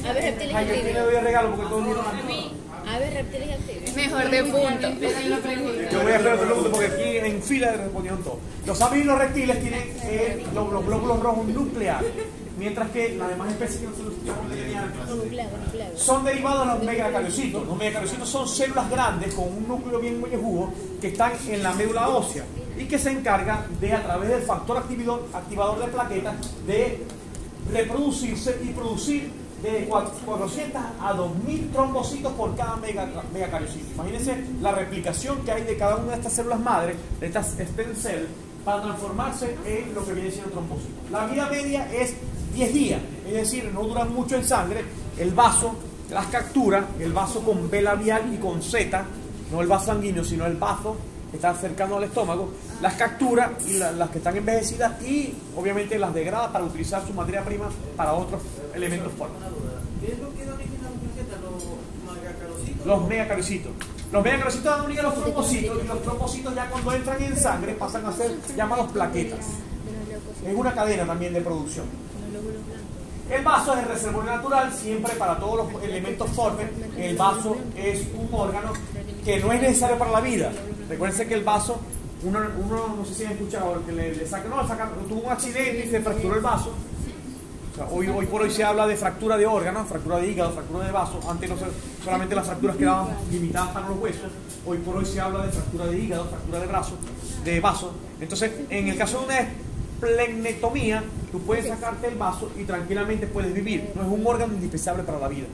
Aves, reptiles y Ay, yo le doy el regalo porque todos miran a mí. Aves, reptiles y anfibios. Mejor de punto. Yo voy a hacer otra pregunta porque aquí en fila respondieron todos. Los aves y los reptiles tienen los glóbulos rojos nucleares, mientras que las demás especies que nosotros Nucleados. son derivados de los megacariocitos. Los megacariocitos son células grandes con un núcleo bien mollejudo que están en la médula ósea y que se encargan de, a través del factor activador de plaquetas, de reproducirse y producir de 400 a 2000 trombocitos por cada megacariocito. Imagínense la replicación que hay de cada una de estas células madre, de estas stem cells, para transformarse en lo que viene siendo trombocitos. La vida media es 10 días, es decir, no duran mucho en sangre. El vaso las captura, el vaso con B labial y con Z, no el vaso sanguíneo, sino el vaso que está cercano al estómago, las captura y las que están envejecidas y obviamente las degrada para utilizar su materia prima para otros elementos fórmicos. ¿Qué es lo que da origen a las plaquetas? ¿Los megacarocitos? Los megacarocitos. Los megacarocitos dan origen a los trombocitos y los trombocitos ya cuando entran en sangre pasan a ser llamados plaquetas. Es una cadena también de producción. El vaso es el reservorio natural, siempre para todos los elementos formes. El vaso es un órgano que no es necesario para la vida. Recuérdense que el vaso, uno no sé si han escuchado, que le tuvo un accidente y se fracturó el vaso. O sea, hoy por hoy se habla de fractura de órganos, fractura de hígado, fractura de vaso. Antes no solamente las fracturas quedaban limitadas para los huesos. Hoy por hoy se habla de fractura de hígado, fractura de vaso. Entonces, en el caso de una esplenectomía, tú puedes sacarte el vaso y tranquilamente puedes vivir. No es un órgano indispensable para la vida.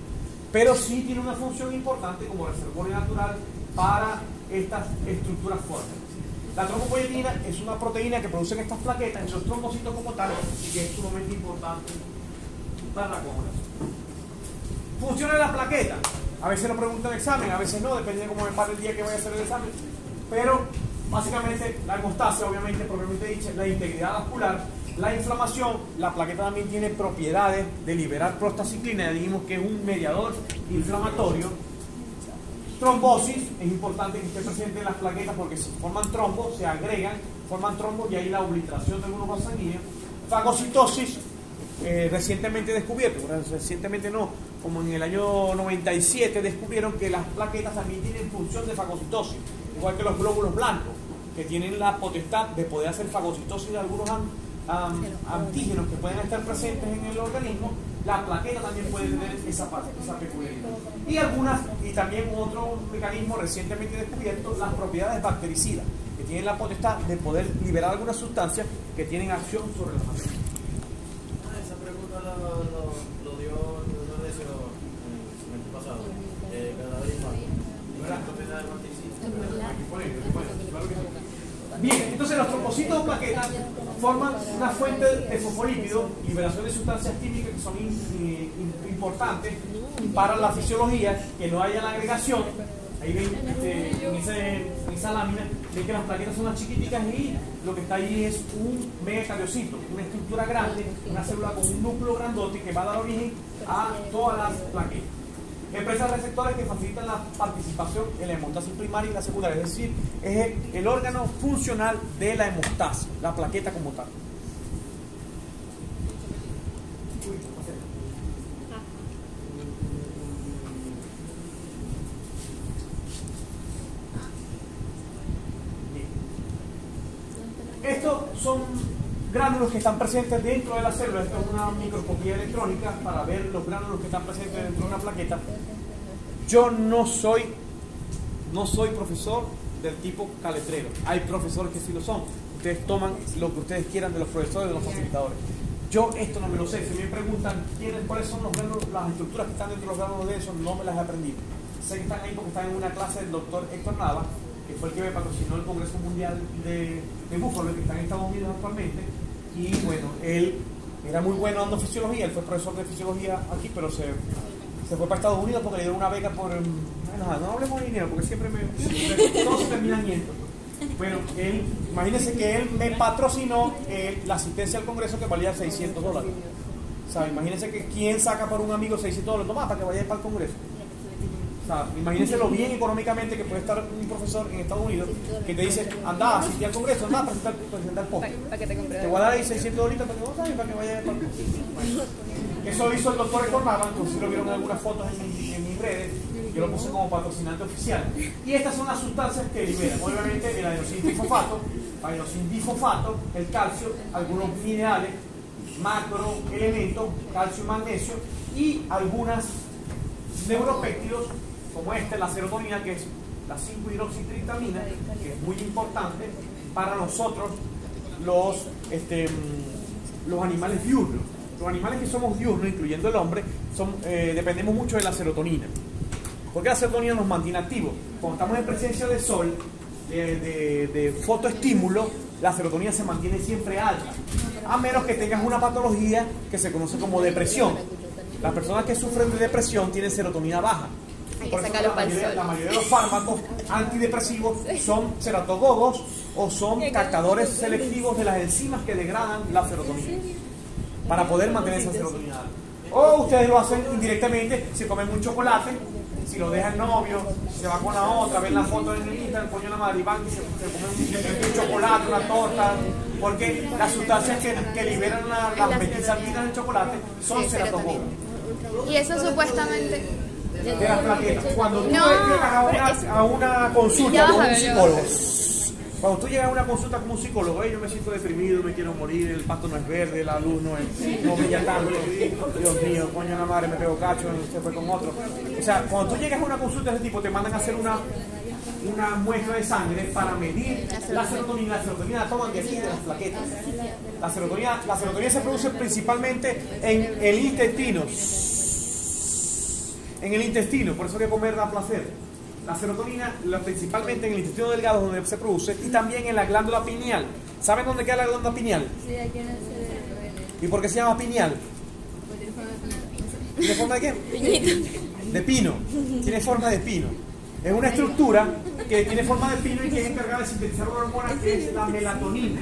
pero sí tiene una función importante como reservorio natural para estas estructuras fuertes. La trombopoietina es una proteína que producen estas plaquetas, esos trombocitos como tal, y que es sumamente importante para la coagulación. Funciones de la plaqueta. A veces lo preguntan en el examen, a veces no, depende de cómo me pare el día que vaya a hacer el examen. Pero básicamente la hemostasia, obviamente, propiamente dicha, la integridad vascular, la inflamación. La plaqueta también tiene propiedades de liberar prostaciclina, ya dijimos que es un mediador inflamatorio. Trombosis, es importante que esté presente en las plaquetas porque si forman trombos, se agregan, forman trombos y hay la obliteración del grupo sanguíneo. Fagocitosis, recientemente descubierto, recientemente no, como en el año 97 descubrieron que las plaquetas también tienen función de fagocitosis, igual que los glóbulos blancos, que tienen la potestad de poder hacer fagocitosis de algunos antígenos que pueden estar presentes en el organismo. La plaqueta también puede tener esa peculiaridad. Y también otro mecanismo recientemente descubierto, las propiedades bactericidas, que tienen la potestad de poder liberar algunas sustancias que tienen acción sobre las bacterias. Esa pregunta lo dio el profesor Decio el semestre pasado. Cada vez más. Las propiedades bactericidas. Bien, entonces los trombocitos o plaquetas forman una fuente de fosfolípidos, liberación de sustancias químicas que son importantes para la fisiología, que no haya la agregación. Ahí ven, en esa lámina, ven que las plaquetas son las chiquiticas y lo que está ahí es un megacariocito, una estructura grande, una célula con un núcleo grandote que va a dar origen a todas las plaquetas. Expresa receptores que facilitan la participación en la hemostasis primaria y la secundaria, es decir, es el órgano funcional de la hemostasis, la plaqueta como tal. Estos son gránulos que están presentes dentro de la célula. Esta es una microscopía electrónica para ver los gránulos que están presentes dentro de una plaqueta. Yo no soy profesor del tipo caletrero. Hay profesores que sí lo son. Ustedes toman lo que ustedes quieran de los profesores, de los facilitadores. Yo esto no me lo sé. Si me preguntan cuáles son los gránulos, las estructuras que están dentro de los gránulos de esos, no me las he aprendido. Sé que están ahí porque están en una clase del doctor Héctor Nava, que fue el que me patrocinó el Congreso Mundial de Buffalo, que está en Estados Unidos actualmente. Y bueno, él era muy bueno dando fisiología, él fue profesor de fisiología aquí, pero se fue para Estados Unidos porque le dieron una beca por... Bueno, no hablemos de dinero, porque siempre todos se terminan yendo. Bueno, imagínense que él me patrocinó la asistencia al Congreso que valía $600. O sea, imagínense que quién saca por un amigo $600, toma, para que vaya para el Congreso. O sea, imagínense lo bien económicamente que puede estar un profesor en Estados Unidos que te dice, anda, asistí al Congreso, anda, presentar póster. Te voy a dar ahí $600 para que vaya para el Congreso. Bueno, eso hizo el doctor Héctor Nava, entonces lo vieron en algunas fotos en mis redes, yo lo puse como patrocinante oficial. Y estas son las sustancias que liberan, obviamente el adenosindifosfato, el calcio, algunos minerales, macroelementos, calcio y magnesio, y algunas neuropéptidos, como la serotonina, que es la 5-hidroxitriptamina, que es muy importante para nosotros los animales diurnos. Los animales que somos diurnos, incluyendo el hombre, dependemos mucho de la serotonina. Porque la serotonina nos mantiene activos. Cuando estamos en presencia de sol, de fotoestímulo, la serotonina se mantiene siempre alta. A menos que tengas una patología que se conoce como depresión. Las personas que sufren de depresión tienen serotonina baja. Por eso la mayoría de los fármacos antidepresivos son ceratogogos o son captadores selectivos de las enzimas que degradan la serotonina para poder mantener esa serotonina alta. O ustedes lo hacen indirectamente si comen un chocolate, si lo deja el novio, se va con la otra, ven la foto en el Instagram, coño la madre, y van y se comen un chocolate, una torta, porque las sustancias que liberan las metilxantinas del chocolate son ceratogogos. Y eso supuestamente... De las plaquetas. Cuando tú llegas a una consulta con un psicólogo, cuando tú llegas a una consulta con un psicólogo, yo me siento deprimido, me quiero morir, el pasto no es verde, la luz no brilla tanto, Dios mío, coño la madre, me pego cacho, se fue con otro. O sea, cuando tú llegas a una consulta de ese tipo, te mandan a hacer una muestra de sangre para medir la serotonina. La serotonina la toman de aquí, de las plaquetas. La serotonina se produce principalmente en el intestino. En el intestino, por eso que comer da placer. La serotonina, principalmente en el intestino delgado, donde se produce, y también en la glándula pineal. ¿Saben dónde queda la glándula pineal? Sí, aquí en el cerebro. ¿Y por qué se llama pineal? ¿Tiene forma de qué? De pino. Tiene forma de pino. Es una estructura que tiene forma de pino y que es encargada de sintetizar una hormona que es la melatonina.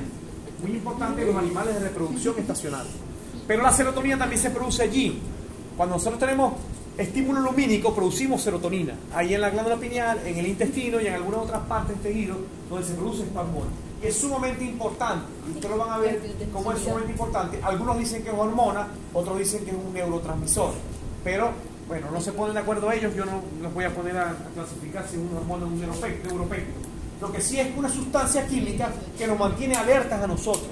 Muy importante en los animales de reproducción estacional. Pero la serotonina también se produce allí. Cuando nosotros tenemos estímulo lumínico, producimos serotonina. Ahí en la glándula pineal, en el intestino y en algunas otras partes del tejido donde se produce esta hormona. Y es sumamente importante. Y ustedes lo van a ver cómo es sumamente importante. Algunos dicen que es hormona, otros dicen que es un neurotransmisor. Pero, bueno, no se ponen de acuerdo ellos. Yo no los voy a poner a clasificar si es una hormona o un neuropéptido. Lo que sí es una sustancia química que nos mantiene alertas a nosotros.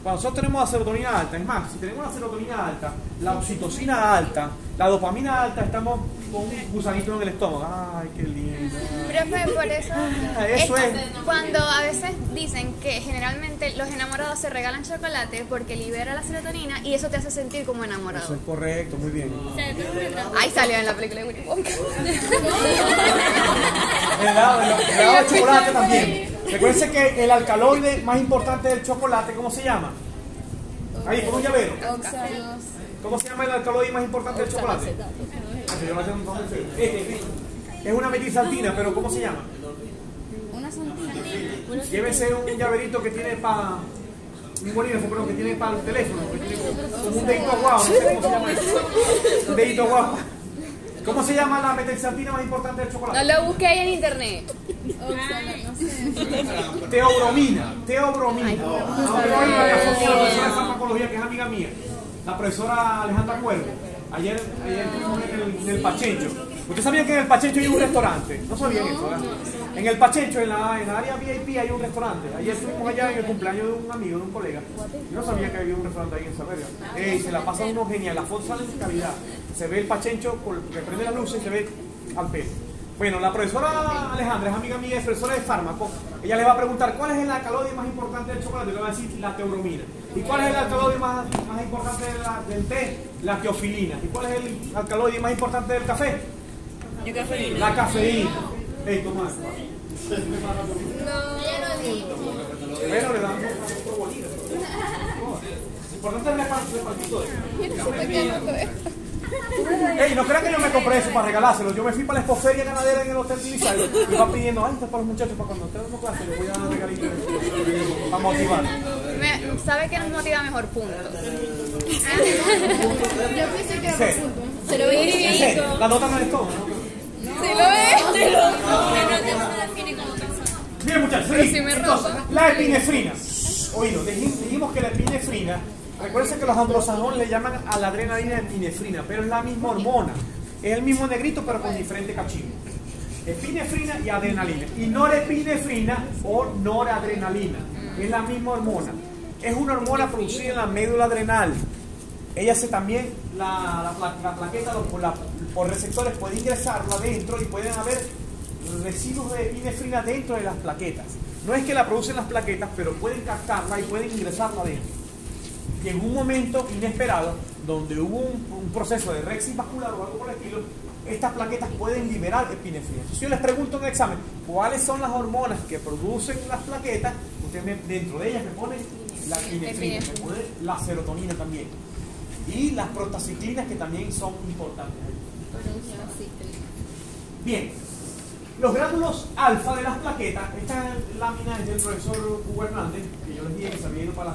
Cuando nosotros tenemos la serotonina alta, es más, si tenemos la serotonina alta, la oxitocina alta, la dopamina alta, estamos con un gusanito en el estómago. Ay, qué lindo. Profe, por eso, Eso es. cuando a veces dicen que generalmente los enamorados se regalan chocolate porque libera la serotonina y eso te hace sentir como enamorado. Eso es correcto, muy bien. Ahí salió en la película de Willy Wonka. El helado de chocolate también. Recuerden que el alcaloide más importante del chocolate, ¿cómo se llama? Ahí, con un llavero. ¿Cómo se llama el alcaloide más importante del chocolate? Es una metilsantina, pero ¿cómo se llama? Una santina. Llévese un llaverito que tiene para... Un bolígrafo, pero que tiene para el teléfono. Que tiene como un dedito guau, no sé cómo se llama eso. Un dedito guau. ¿Cómo se llama la metilsantina más importante del chocolate? No lo busqué ahí en internet. Teobromina. Teobromina que asociada a la profesora de farmacología, que es amiga mía, la profesora Alejandra Cuervo. Ayer estuvimos en el Pachencho. ¿Usted sabía que en el Pachencho hay un restaurante? No sabían eso, ¿verdad? En el Pachencho, en la área VIP, hay un restaurante. Ayer estuvimos allá en el cumpleaños de un amigo, de un colega. Yo no sabía que había un restaurante ahí en Saberio. Se la pasa uno genial, las fotos salen de calidad. Se ve el Pachencho, que prende las luces y se ve al pelo. Bueno, la profesora Alejandra es amiga mía, es profesora de fármaco. Ella le va a preguntar cuál es el alcaloide más importante del chocolate. Le va a decir la teobromina. ¿Y cuál es el alcaloide más importante del té? La teofilina. ¿Y cuál es el alcaloide más importante del café? La cafeína. Ey, Tomás. Bueno, le damos otro bolígrafo. Lo importante es repartir todo. Ey, no crean que yo me compré eso para regalárselo. Yo me fui para la expoferia ganadera en el hotel Tilisayo y iba pidiendo, ay, esto es para los muchachos, para cuando ustedes no clase, les voy a dar un regalito para motivar. ¿Sabe qué nos motiva mejor? Punto. Yo pensé que era punto. Se lo vi. ¿En serio? La nota no es todo, ¿no? Sí lo es. Bien, muchachos, Pero seguimos. si me Entonces, roba. la epinefrina. Oído, dijimos que la epinefrina, recuerden que los anglosajones le llaman a la adrenalina epinefrina, pero es la misma hormona. Es el mismo negrito, pero con diferente cachimbo. Epinefrina y adrenalina. Y norepinefrina o noradrenalina. Es la misma hormona. Es una hormona producida en la médula adrenal. Ella hace también la plaqueta por receptores, puede ingresarla adentro y pueden haber residuos de epinefrina dentro de las plaquetas. No es que la producen las plaquetas, pero pueden captarla y pueden ingresarla adentro. Y en un momento inesperado, donde hubo un proceso de rexis vascular o algo por el estilo, estas plaquetas pueden liberar epinefrina. Si yo les pregunto en el examen, ¿cuáles son las hormonas que producen las plaquetas? Ustedes dentro de ellas me ponen la epinefrina, me ponen la serotonina también. Y las prostaciclinas, que también son importantes. Bien, los gránulos alfa de las plaquetas, esta lámina es del profesor Hugo Hernández, que yo les dije que se había ido para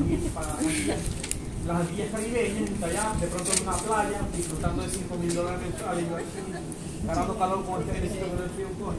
las Antillas Caribeñas, está allá, de pronto en una playa, disfrutando de $5.000 mensuales, ganando calor con este necesito que no es frío un coño.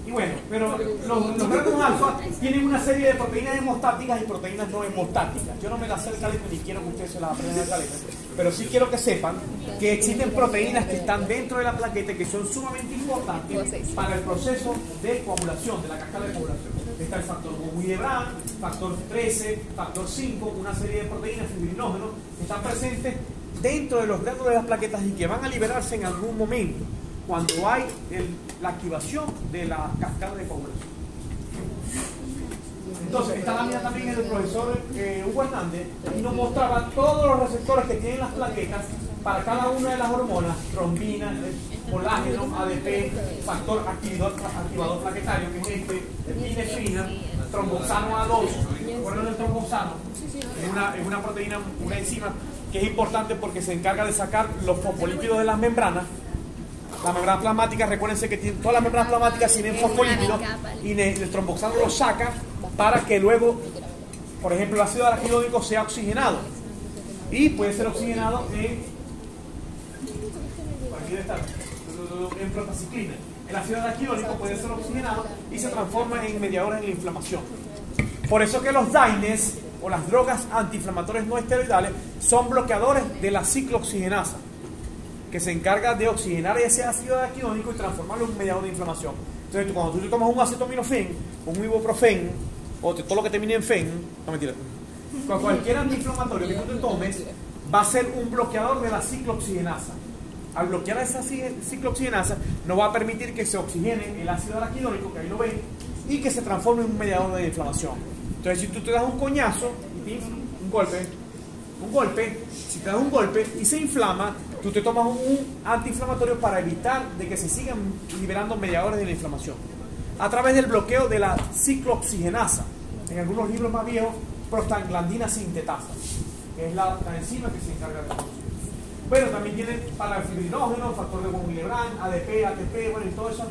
Y bueno, pero los gránulos alfa tienen una serie de proteínas hemostáticas y proteínas no hemostáticas. Yo no me las sé el caleto ni quiero que ustedes se las aprendan el caleto, pero sí quiero que sepan que existen proteínas que están dentro de la plaqueta y que son sumamente importantes para el proceso de coagulación, de la cascada de coagulación. Está el factor Guidebran, factor 13, factor 5, una serie de proteínas, fibrinógenos, que están presentes dentro de los gránulos de las plaquetas y que van a liberarse en algún momento cuando hay la activación de la cascada de coagulación. Entonces, esta lámina también es del profesor Hugo Hernández y nos mostraba todos los receptores que tienen las plaquetas para cada una de las hormonas, trombina, colágeno, ADP, factor activador plaquetario, que es epinefrina, tromboxano A2. ¿Recuerdan el tromboxano? Es una proteína, una enzima que es importante porque se encarga de sacar los fosfolípidos de las membranas. La membrana plasmática, recuérdense que todas las membranas plasmáticas tienen fosfolípidos y el tromboxano los saca para que luego, por ejemplo, el ácido araquidónico sea oxigenado. Y puede ser oxigenado en prostaciclina. El ácido araquidónico puede ser oxigenado y se transforma en mediadores de la inflamación. Por eso que los DAINES o las drogas antiinflamatorias no esteroidales son bloqueadores de la ciclooxigenasa, que se encarga de oxigenar ese ácido araquidónico y transformarlo en un mediador de inflamación. Entonces, cuando tú te tomas un acetaminofén, un ibuprofén, o todo lo que termine en fen, no mentira, cualquier antiinflamatorio que tú te tomes va a ser un bloqueador de la ciclooxigenasa. Al bloquear esa ciclooxigenasa, no va a permitir que se oxigene el ácido araquidónico, que ahí lo ven, y que se transforme en un mediador de inflamación. Entonces, si tú te das un coñazo, un golpe, si te das un golpe y se inflama, tú te tomas un antiinflamatorio para evitar de que se sigan liberando mediadores de la inflamación a través del bloqueo de la ciclooxigenasa. En algunos libros más viejos, prostaglandina sintetasa, que es la enzima que se encarga de eso. Bueno, también tienen para el fibrinógeno, factor de von Willebrand, ADP, ATP, bueno, y todo eso.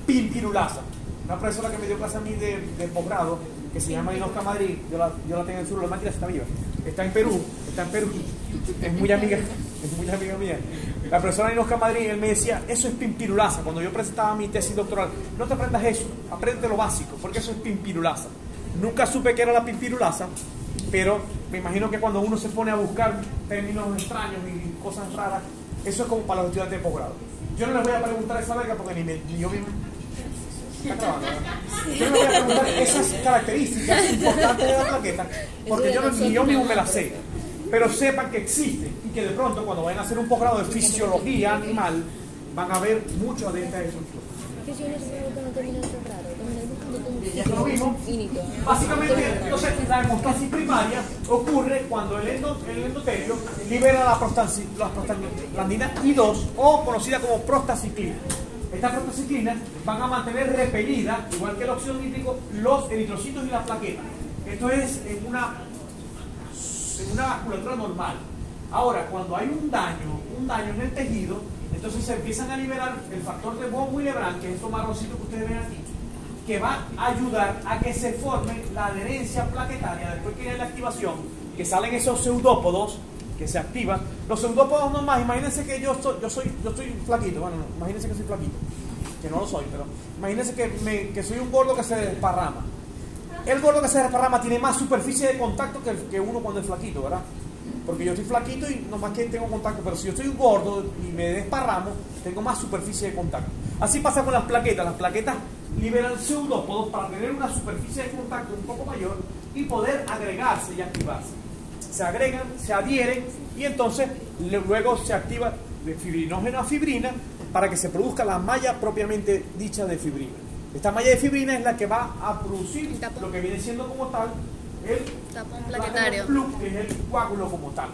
Pimpirulasa, una profesora que me dio clase a mí de posgrado, que se llama Inosca Madrid, yo la tengo en el sur, la máquina está viva, está en Perú, es muy amiga mía. La profesora Inosca Madrid, él me decía, eso es pimpirulasa. Cuando yo presentaba mi tesis doctoral, no te aprendas eso, aprende lo básico, porque eso es pimpirulasa. Nunca supe qué era la pimpirulasa, pero me imagino que cuando uno se pone a buscar términos extraños y cosas raras, eso es como para los estudiantes de posgrado. Yo no les voy a preguntar esa verga porque ni yo mismo. Está grabando, ¿verdad? Yo no les voy a preguntar esas características importantes de la plaqueta porque ni yo mismo me las sé. Pero sepan que existen y que de pronto cuando vayan a hacer un posgrado de fisiología animal van a ver muchas de estas estructuras. Ya lo vimos. Básicamente, entonces, la hemostasis primaria ocurre cuando el endotelio libera la prostaglandina I2 o conocida como prostaciclina. Estas prostaciclinas van a mantener repelida, igual que el óxido nítrico, los eritrocitos y las plaquetas. Esto es en una vasculatura normal. Ahora, cuando hay un daño en el tejido, entonces se empiezan a liberar el factor de von Willebrand, que es esto marroncito que ustedes ven aquí, que va a ayudar a que se forme la adherencia plaquetaria después que hay la activación, que salen esos pseudópodos que se activan. Los pseudópodos nomás, imagínense que yo estoy flaquito, bueno, imagínense que soy flaquito, que no lo soy, pero imagínense que soy un gordo que se desparrama. El gordo que se desparrama tiene más superficie de contacto que uno cuando es flaquito, ¿verdad? Porque yo estoy flaquito y nomás que tengo contacto, pero si yo estoy gordo y me desparramo, tengo más superficie de contacto. Así pasa con las plaquetas. Las plaquetas liberan pseudópodos para tener una superficie de contacto un poco mayor y poder agregarse y activarse. Se agregan, se adhieren y entonces luego se activa de fibrinógeno a fibrina para que se produzca la malla propiamente dicha de fibrina. Esta malla de fibrina es la que va a producir lo que viene siendo como tal el tapón plaquetario, que es el coágulo como tal.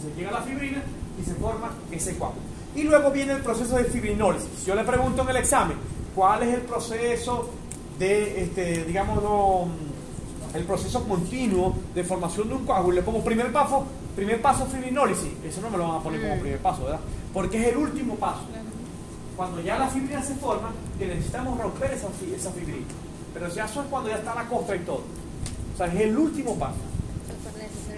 Se llega a la fibrina y se forma ese coágulo. Y luego viene el proceso de fibrinólisis. Si yo le pregunto en el examen, ¿cuál es el proceso de, el proceso continuo de formación de un coágulo? Le pongo primer paso fibrinólisis. Eso no me lo van a poner como primer paso, ¿verdad? Porque es el último paso. Cuando ya la fibrina se forma, que necesitamos romper esa fibrina. Pero ya eso es cuando ya está la costra y todo. O sea, es el último paso.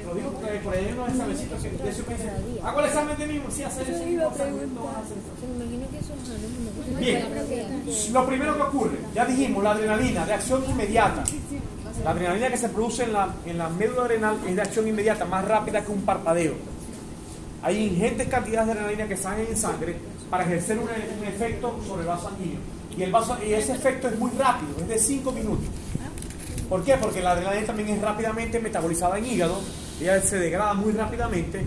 Lo digo porque por ahí hay unos examencitos que ustedes se piensan, hago el examen de mí, sí, hacer eso. Bien, lo primero que ocurre, ya dijimos, la adrenalina de acción inmediata. La adrenalina que se produce en la médula adrenal es de acción inmediata, más rápida que un parpadeo. Hay ingentes cantidades de adrenalina que salen en sangre para ejercer un efecto sobre el vaso sanguíneo. Y ese efecto es muy rápido, es de 5 minutos. ¿Por qué? Porque la adrenalina también es rápidamente metabolizada en hígado. Ella se degrada muy rápidamente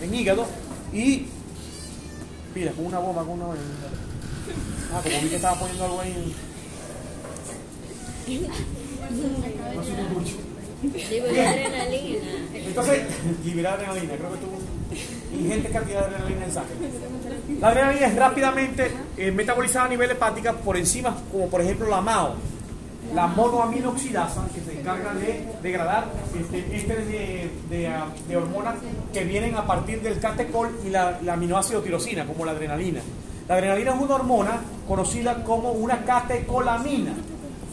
en hígado. Y... mira, con una bomba, como vi que estaba poniendo algo ahí. No sirve mucho. Liberar adrenalina. Entonces, liberar adrenalina, creo que tuvo... ingentes cantidades de adrenalina en sangre. La adrenalina es rápidamente metabolizada a nivel hepática por enzimas como por ejemplo la MAO, la monoaminoxidasa, que se encarga de degradar de hormonas que vienen a partir del catecol y la aminoácido tirosina, como la adrenalina. La adrenalina es una hormona conocida como una catecolamina.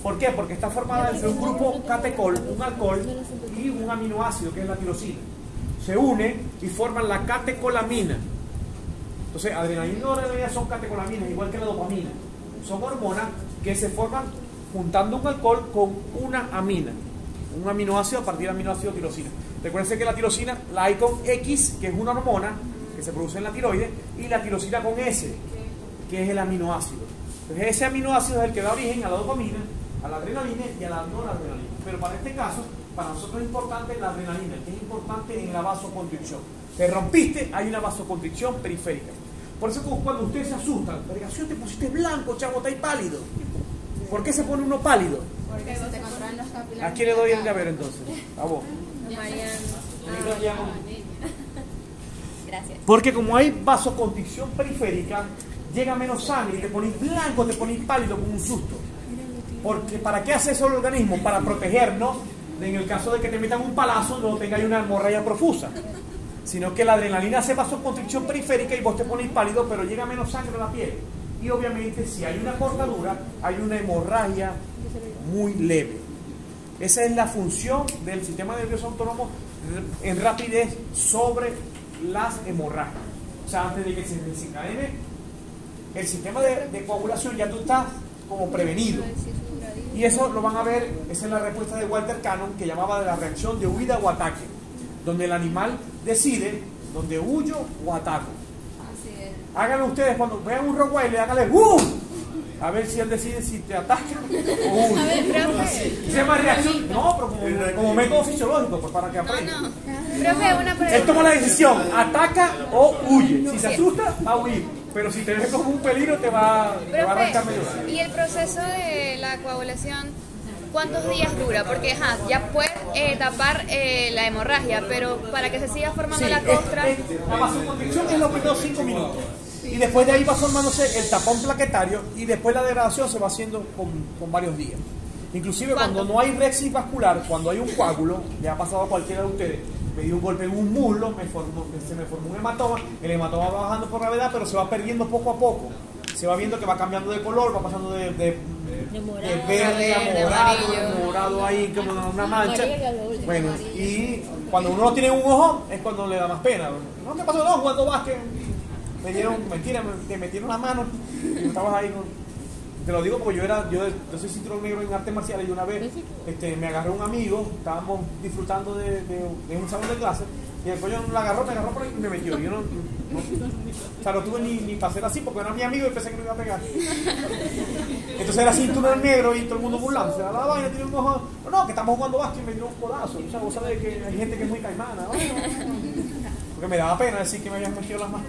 ¿Por qué? Porque está formada entre un grupo catecol, un alcohol, y un aminoácido, que es la tirosina. Se unen y forman la catecolamina. Entonces, adrenalina y noradrenalina son catecolaminas, igual que la dopamina. Son hormonas que se forman juntando un alcohol con una amina, un aminoácido a partir del aminoácido tirosina. Recuerden que la tirosina la hay con X, que es una hormona que se produce en la tiroides, y la tirosina con S, que es el aminoácido. Entonces, ese aminoácido es el que da origen a la dopamina, a la adrenalina y a la noradrenalina. Pero para este caso, para nosotros es importante la adrenalina, que es importante en la vasoconstricción. Te rompiste, hay una vasoconstricción periférica. Por eso cuando ustedes se asustan, te pusiste blanco, chavo, está ahí pálido. ¿Por qué se pone uno pálido? Porque se te contraen los capilares. ¿A quién le doy el llavero entonces? A vos. Gracias. Porque como hay vasoconstricción periférica, llega menos sangre y te pones blanco, te pones pálido con un susto. Porque ¿para qué hace eso el organismo? Para protegernos de, en el caso de que te metan un palazo, no tengáis una hemorragia profusa. Sino que la adrenalina hace vasoconstricción periférica y vos te pones pálido, pero llega menos sangre a la piel. Y obviamente si hay una cortadura, hay una hemorragia muy leve. Esa es la función del sistema nervioso autónomo en rapidez sobre las hemorragias. O sea, antes de que se desencadene el sistema de coagulación, ya tú estás como prevenido. Y eso lo van a ver, esa es la respuesta de Walter Cannon, que llamaba de la reacción de huida o ataque, donde el animal decide donde huyo o ataco. Háganlo ustedes cuando vean un Rottweiler, háganle a ver si él decide si te ataca o huye. A ver, profe. Se llama reacción, no, pero como método fisiológico, pues para que aprenda. No. Profe, una Él pregunta. toma la decisión, ataca o huye. Si se asusta, va a huir. Pero si te ves como un peligro, te va a arrancar medio. Profe, ¿y el proceso de la coagulación cuántos días dura? Porque ya puede tapar la hemorragia, pero para que se siga formando la costra. La vasoconstricción es los primeros 5 minutos. Y después de ahí va formándose el tapón plaquetario y después la degradación se va haciendo con varios días. Inclusive cuando no hay rexis vascular, cuando hay un coágulo, le ha pasado a cualquiera de ustedes, me dio un golpe en un muslo, se me formó un hematoma, el hematoma va bajando por gravedad, pero se va perdiendo poco a poco. Se va viendo que va cambiando de color, va pasando de verde a morado ahí como una mancha. Bueno, y cuando uno no tiene un ojo es cuando le da más pena. ¿No te pasó no jugando básquet? Me dieron, mentira, te metieron las manos y estabas ahí te lo digo porque yo soy cinturón negro en artes marciales y una vez me agarró un amigo, estábamos disfrutando de un salón de clase y el coño me agarró por ahí y me metió. Yo o sea, no tuve ni para hacer así porque era mi amigo y pensé que me iba a pegar. Entonces era cinturón negro y todo el mundo burlando. La vaina tiene un ojo. No, que estamos jugando básquet y me dio un codazo. O sea, vos sabés que hay gente que es muy caimana, ¿no? Porque me daba pena decir que me habían metido las manos.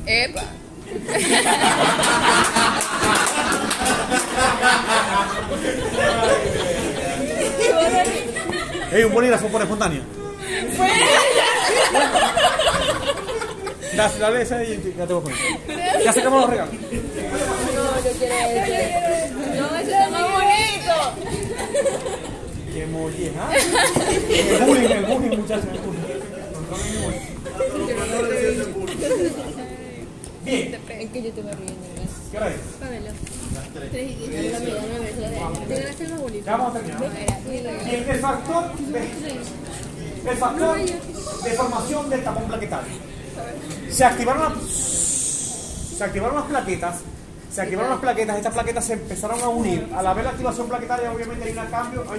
Epa. Ey, un bolígrafo por espontánea. Dale esa y ya te voy a poner. Ya sacamos los regalos. No, yo quiero ese. No, ese está más bonito. Qué molleja. El bullying, muchachos. Bien. Es que yo te voy riendo. ¿Qué hora es? Pabelo. 3:15. Ya vamos a terminar. Bien, el factor de formación del tapón plaquetario. Se activaron las plaquetas. Estas plaquetas se empezaron a unir. Al haber la activación plaquetaria, obviamente hay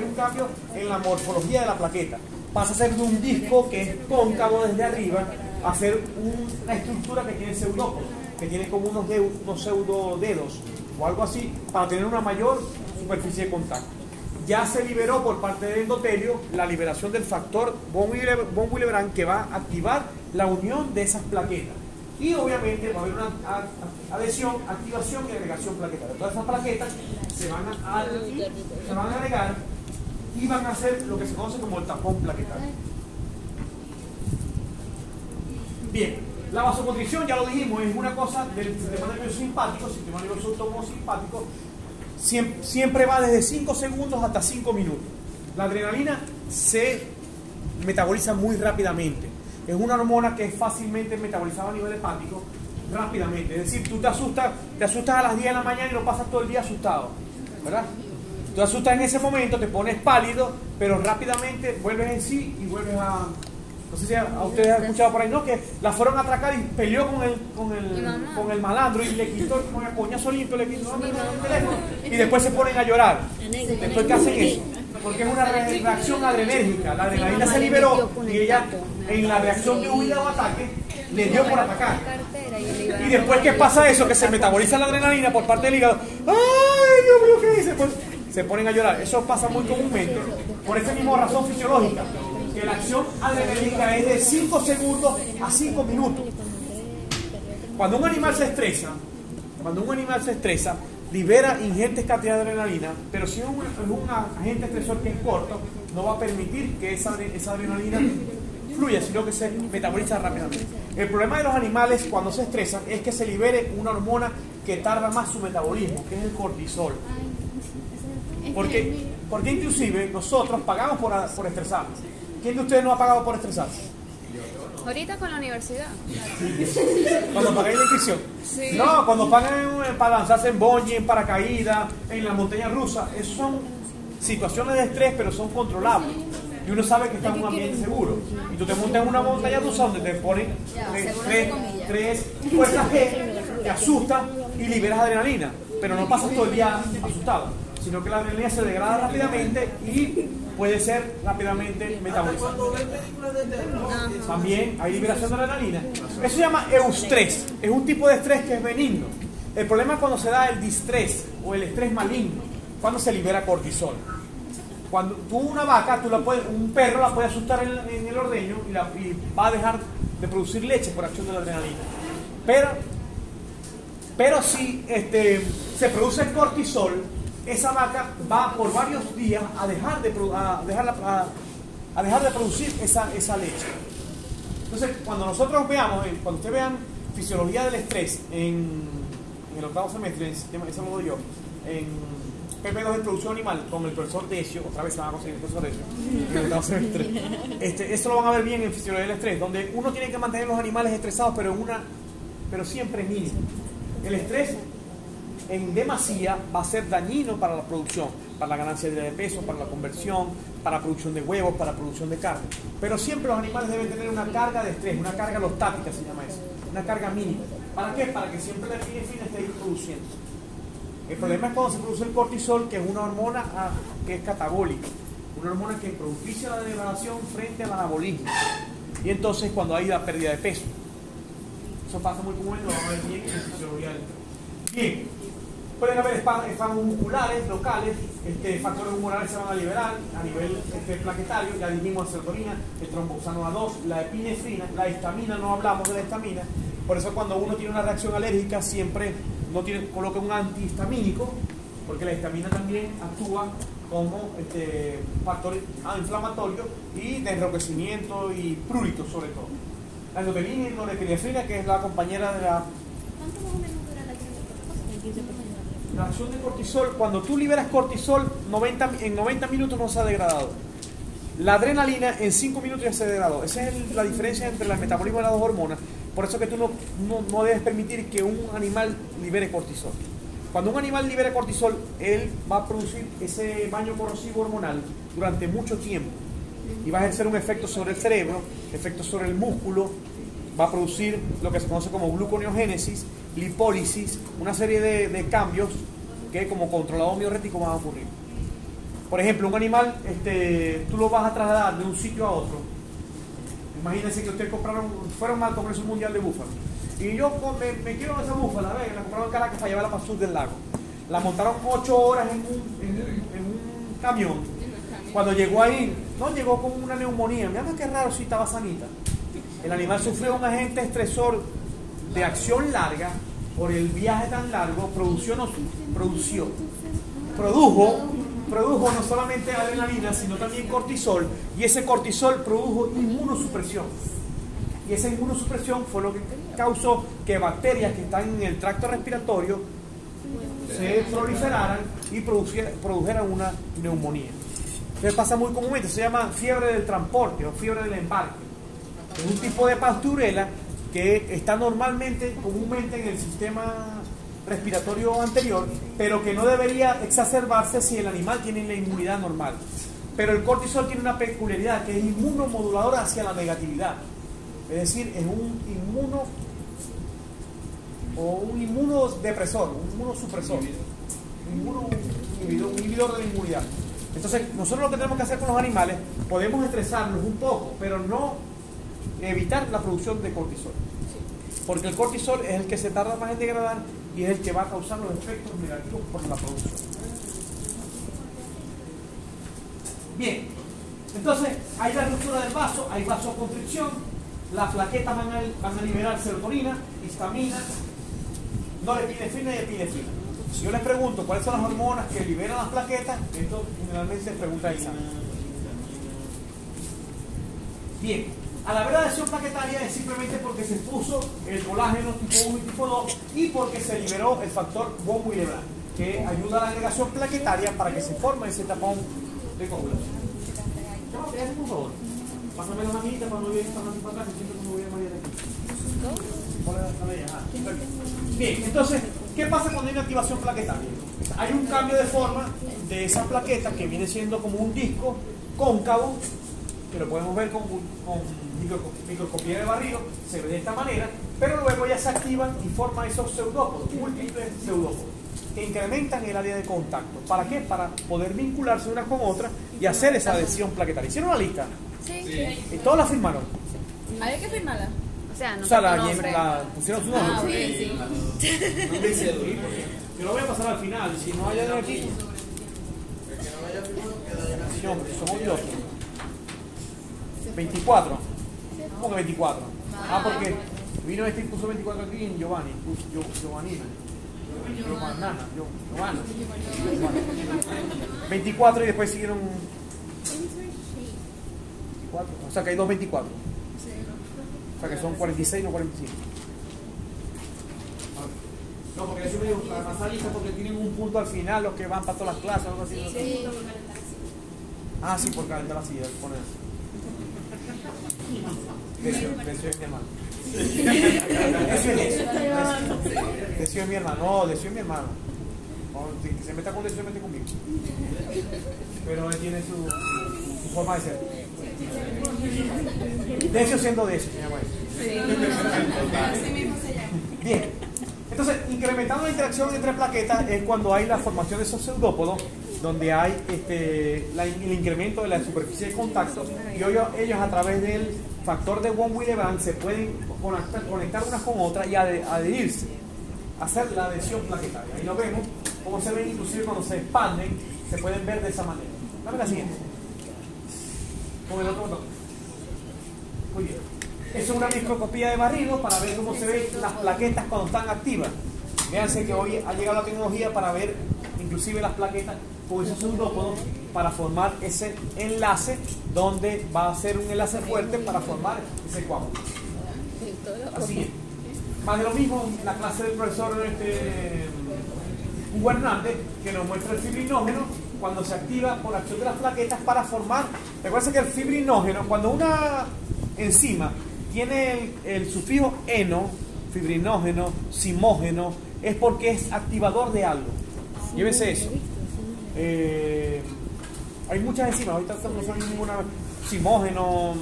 un cambio en la morfología de la plaqueta. Pasa a ser de un disco que es cóncavo desde arriba a ser una estructura que tiene pseudópodos, que tiene como unos pseudo dedos o algo así, para tener una mayor superficie de contacto. Ya se liberó por parte del endotelio la liberación del factor von Willebrand, que va a activar la unión de esas plaquetas. Y obviamente va a haber una adhesión, activación y agregación plaquetaria. Todas esas plaquetas se van a agregar y van a hacer lo que se conoce como el tapón plaquetario. Bien, La vasoconstricción, ya lo dijimos, es una cosa del sistema nervioso simpático, sistema nervioso autónomo simpático, siempre va desde 5 segundos hasta 5 minutos. La adrenalina se metaboliza muy rápidamente. Es una hormona que es fácilmente metabolizada a nivel hepático rápidamente. Es decir, tú te asustas a las 10 de la mañana y no pasas todo el día asustado, ¿verdad? Tú te asustas en ese momento, te pones pálido, pero rápidamente vuelves en sí y vuelves a... No sé si a ustedes han escuchado por ahí, ¿no? Que la fueron a atracar y peleó con el malandro y le quitó con el coñazo limpio, le quitó el teléfono y después se ponen a llorar. Después que hacen eso, porque es una reacción adrenérgica. La adrenalina se liberó y ella, en la reacción de huida o ataque, le dio por atacar. Y después que pasa eso, que se metaboliza la adrenalina por parte del hígado, ¡ay, Dios mío, qué dice! Pues se ponen a llorar. Eso pasa muy comúnmente por esa misma razón fisiológica, que la acción adrenalínica es de 5 segundos a 5 minutos. Cuando un animal se estresa, libera ingentes cantidades de adrenalina, pero si es un agente estresor que es corto, no va a permitir que esa adrenalina fluya, sino que se metaboliza rápidamente. El problema de los animales cuando se estresan es que se libere una hormona que tarda más su metabolismo, que es el cortisol. Porque inclusive nosotros pagamos por estresarnos. ¿Quién de ustedes no ha pagado por estresarse? Ahorita con la universidad. Cuando pagáis la inscripción. Sí. No, cuando pagan para lanzarse en bungee, en paracaídas, en la montaña rusa. Eso son situaciones de estrés, pero son controlables. Y uno sabe que está en un ambiente seguro. Y tú te montas en una montaña rusa donde te ponen tres fuerzas G, te asustan y liberas adrenalina. Pero no pasas todo el día asustado, sino que la adrenalina se degrada rápidamente y puede ser rápidamente metabolizada. Cuando ven películas de terror, También hay liberación de adrenalina. Eso se llama eustrés. Es un tipo de estrés que es benigno. El problema es cuando se da el distrés o el estrés maligno, cuando se libera cortisol. Cuando tú una vaca, un perro la puede asustar en el ordeño y va a dejar de producir leche por acción de la adrenalina. Pero si se produce el cortisol, esa vaca va por varios días a dejar de producir esa leche. Entonces, cuando ustedes vean fisiología del estrés en el octavo semestre, eso lo doy yo, en PP2 de producción animal, con el profesor Decio, otra vez se van a conseguir el profesor Decio, en el octavo semestre. Esto lo van a ver bien en fisiología del estrés, donde uno tiene que mantener los animales estresados, pero siempre mínimo. El estrés en demasía va a ser dañino para la producción, para la ganancia de peso, para la conversión, para la producción de huevos, para la producción de carne. Pero siempre los animales deben tener una carga de estrés, una carga alostática se llama eso, una carga mínima. ¿Para qué? Para que siempre la epinefrina esté produciendo. El problema es cuando se produce el cortisol, que es una hormona que es catabólica, una hormona que propicia la degradación frente al anabolismo. Y entonces cuando hay la pérdida de peso. Eso pasa muy común, lo vamos a ver bien en la fisiología del estrés. Bien, pueden haber espasmos musculares locales, factores humorales se van a liberar a nivel plaquetario, ya dijimos la serotonina, el tromboxano A2, la epinefrina, la histamina, no hablamos de la histamina, por eso cuando uno tiene una reacción alérgica siempre coloca un antihistamínico, porque la histamina también actúa como factor inflamatorio y de enrojecimiento y prurito sobre todo. La endothelina y la norepinefrina, que es la compañera de la... ¿Cuánto más o menos dura la acción de cortisol? La acción de cortisol, cuando tú liberas cortisol, en 90 minutos no se ha degradado. La adrenalina en 5 minutos ya se degradó. Esa es la diferencia entre el metabolismo de las dos hormonas. Por eso que tú no debes permitir que un animal libere cortisol. Cuando un animal libere cortisol, él va a producir ese baño corrosivo hormonal durante mucho tiempo. Y va a ejercer un efecto sobre el cerebro, efecto sobre el músculo, va a producir lo que se conoce como gluconeogénesis, lipólisis, una serie de cambios que como controlador miorrético van a ocurrir. Por ejemplo, un animal, tú lo vas a trasladar de un sitio a otro. Imagínense que ustedes fueron al Congreso Mundial de Búfalos. Y yo me quiero esa búfala, la compraron en Caracas para llevarla para el sur del lago. La montaron 8 horas en un camión. Cuando llegó ahí, no llegó con una neumonía. Mira qué raro si estaba sanita. El animal sufrió un agente estresor de acción larga por el viaje tan largo, produjo no solamente adrenalina, sino también cortisol, y ese cortisol produjo inmunosupresión. y esa inmunosupresión fue lo que causó que bacterias que están en el tracto respiratorio se proliferaran y produjeran una neumonía. Entonces pasa muy comúnmente, se llama fiebre del transporte o fiebre del embarque. Es un tipo de pasturela que está comúnmente en el sistema respiratorio anterior, pero que no debería exacerbarse si el animal tiene la inmunidad normal. Pero el cortisol tiene una peculiaridad, que es inmunomodulador hacia la negatividad. Es decir, es un inmunodepresor, un inmunosupresor, un inhibidor de la inmunidad. Entonces, nosotros lo que tenemos que hacer con los animales, podemos estresarlos un poco, pero no evitar la producción de cortisol. Porque el cortisol es el que se tarda más en degradar y es el que va a causar los efectos negativos por la producción. Bien, entonces hay la ruptura del vaso, hay vasoconstricción, las plaquetas van a liberar serotonina, histamina, norepinefrina y epinefrina. Si yo les pregunto cuáles son las hormonas que liberan las plaquetas, esto generalmente se pregunta el examen. Bien, a la verdad adhesión plaquetaria es simplemente porque se puso el colágeno tipo 1 y tipo 2 y porque se liberó el factor von Willebrand, que ayuda a la agregación plaquetaria para que se forme ese tapón de coagulación. Por favor, pásame la manita para no ir para atrás, siempre como voy a María de aquí. Bien, entonces, ¿qué pasa cuando hay una activación plaquetaria? Hay un cambio de forma de esa plaqueta que viene siendo como un disco cóncavo, que lo podemos ver con microscopía de barrido, se ve de esta manera, pero luego ya se activan y forman esos pseudópodos, múltiples pseudópodos, que incrementan el área de contacto. ¿Para qué? Para poder vincularse unas con otras y hacer esa adhesión plaquetaria. ¿Hicieron la lista? Sí. ¿Todos la firmaron? ¿Hay que firmarla? O O sea, la pusieron su nombre. Sí. Yo lo voy a pasar al final, si no hay alguien aquí. El que no haya firmado queda Sí, hombre, somos Dios. 24. ¿Cómo que 24? Porque vino este y puso 24 aquí en Giovanni. Giovanna. 24 y después siguieron 24. O sea que hay 2 24. O sea que son 46, no 45. No, porque eso me digo, para pasar lista porque tienen un punto al final, los que van para todas las clases, algo así. ¿No? Sí. Ah, sí, por calentar la silla, poner eso. Decio es mi hermano. Decio es mi hermano. No, Decio es mi hermano. Que se meta con Decio, se mete conmigo. Pero él tiene su forma de ser. Decio siendo Decio, se llama eso. Así mismo se llama. Bien. Entonces, incrementando la interacción entre plaquetas es cuando hay la formación de esos pseudópodos, donde hay el incremento de la superficie de contacto y ellos a través del factor de von Willebrand se pueden conectar unas con otras y adherirse, hacer la adhesión plaquetaria. Ahí lo vemos, como se ven inclusive cuando se expanden, se pueden ver de esa manera. Dame la siguiente. Con el otro botón. Muy bien. Eso es una microscopía de barrido para ver cómo se ven las plaquetas cuando están activas. Véanse que hoy ha llegado la tecnología para ver inclusive las plaquetas con esos pseudópodos para formar ese enlace donde va a ser un enlace fuerte para formar ese coágulo. Así es. Más de lo mismo, la clase del profesor Hugo Hernández, que nos muestra el fibrinógeno cuando se activa por acción de las plaquetas para formar. Recuerden que el fibrinógeno, cuando una enzima tiene el sufijo eno, fibrinógeno, simógeno, es porque es activador de algo. Llévense eso. Hay muchas enzimas, ahorita no son ninguna simógeno,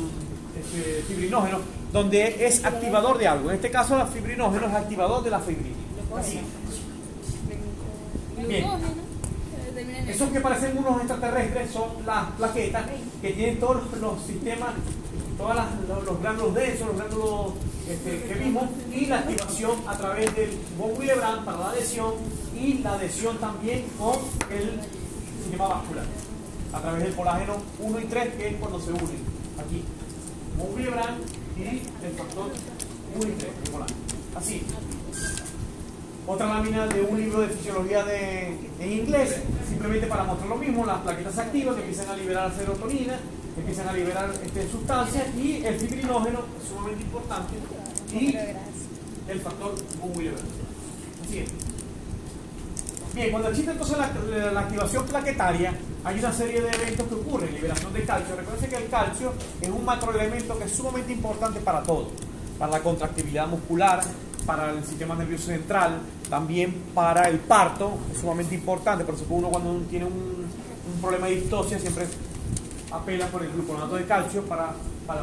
fibrinógeno, donde es activador de algo. En este caso, el fibrinógeno es activador de la fibrina. Así. Bien. Esos que parecen unos extraterrestres son las plaquetas que tienen todos los sistemas, todos los gránulos densos, los gránulos que vimos, y la activación a través del von Willebrand para la adhesión y la adhesión también con el sistema vascular a través del colágeno 1 y 3, que es cuando se unen aquí von Willebrand y el factor 1 y 3 del colágeno. Así. Otra lámina de un libro de fisiología en inglés, simplemente para mostrar lo mismo: las plaquetas activas que empiezan a liberar serotonina, empiezan a liberar sustancias, y el fibrinógeno es sumamente importante, y el factor Wee. Así es. Bien, cuando existe entonces la activación plaquetaria, hay una serie de eventos que ocurren: liberación de calcio. Recuerden que el calcio es un macroelemento que es sumamente importante para todo, para la contractibilidad muscular, para el sistema nervioso central, también para el parto, es sumamente importante. Por eso que uno, cuando tiene un problema de distosia, siempre apela por el gluconato de calcio para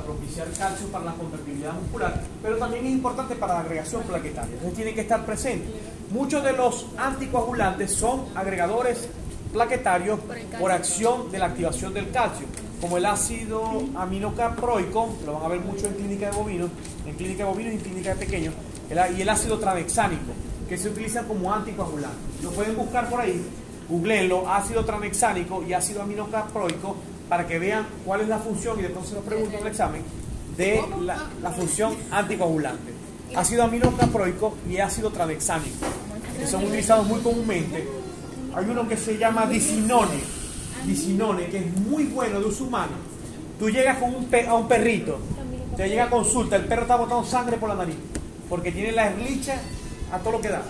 propiciar calcio para la contractibilidad muscular, pero también es importante para la agregación plaquetaria. Entonces tiene que estar presente. Muchos de los anticoagulantes son agregadores plaquetarios por acción de la activación del calcio, como el ácido aminocaproico, que lo van a ver mucho en clínica de bovinos, y en clínica de pequeños, y el ácido tranexánico, que se utilizan como anticoagulantes. Lo pueden buscar por ahí, googleenlo, ácido tranexánico y ácido aminocaproico, para que vean cuál es la función, y después se lo pregunto en el examen, de la función anticoagulante. Ácido aminocaproico y ácido tranexánico, que son utilizados muy comúnmente. Hay uno que se llama dicinone, que es muy bueno, de uso humano. Tú llegas con a un perrito, te llega a consulta, el perro está botando sangre por la nariz, porque tiene la erlicha a todo lo que da.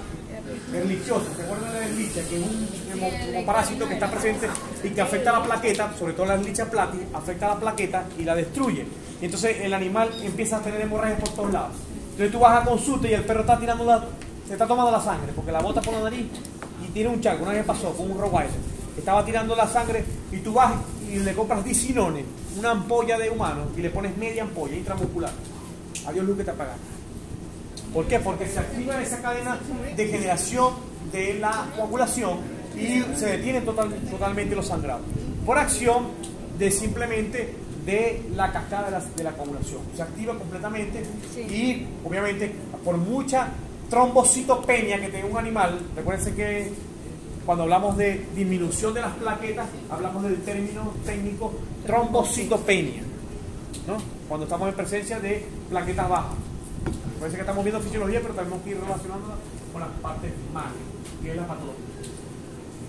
Erliciosa, ¿se acuerdan de la erlicha? Que es un parásito que está presente y que afecta a la plaqueta, sobre todo la erlicha plati, afecta a la plaqueta y la destruye. Y entonces el animal empieza a tener hemorragias por todos lados. Entonces tú vas a consulta y el perro está se está tomando la sangre, porque la bota por la nariz y tiene un charco. Una vez pasó con un Rottweiler, estaba tirando la sangre, y tú vas y le compras dicinone, una ampolla de humano, y le pones media ampolla intramuscular. Adiós luz que te apagas. ¿Por qué? Porque se activa esa cadena de generación de la coagulación y se detienen totalmente los sangrados, por acción de simplemente de la cascada de la coagulación. Se activa completamente, y obviamente por mucha trombocitopenia que tenga un animal, recuérdense que cuando hablamos de disminución de las plaquetas, hablamos del término técnico trombocitopenia, ¿no? Cuando estamos en presencia de plaquetas bajas. Parece que estamos viendo fisiología, pero tenemos que ir relacionándola con las partes mágicas, que es la patología.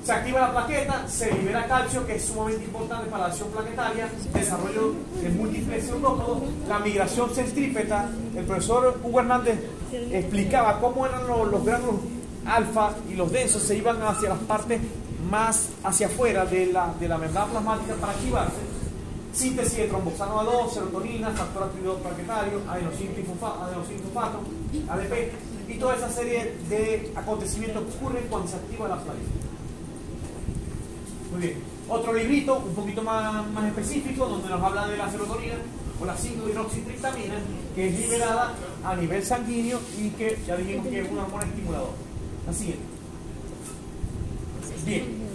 Se activa la plaqueta, se libera calcio, que es sumamente importante para la acción plaquetaria, desarrollo de múltiples neurópodos, la migración centrípeta. El profesor Hugo Hernández explicaba cómo eran los gránulos alfa y los densos se iban hacia las partes más hacia afuera de la membrana plasmática para activarse. Síntesis de tromboxano A2, serotonina, factor activador plaquetario, adenosín-fosfato, ADP, y toda esa serie de acontecimientos ocurren cuando se activa la plaqueta. Muy bien. Otro librito, un poquito más específico, donde nos habla de la serotonina o la 5-hidroxitriptamina, que es liberada a nivel sanguíneo y que ya dijimos que es un hormona estimulador. La siguiente. Bien.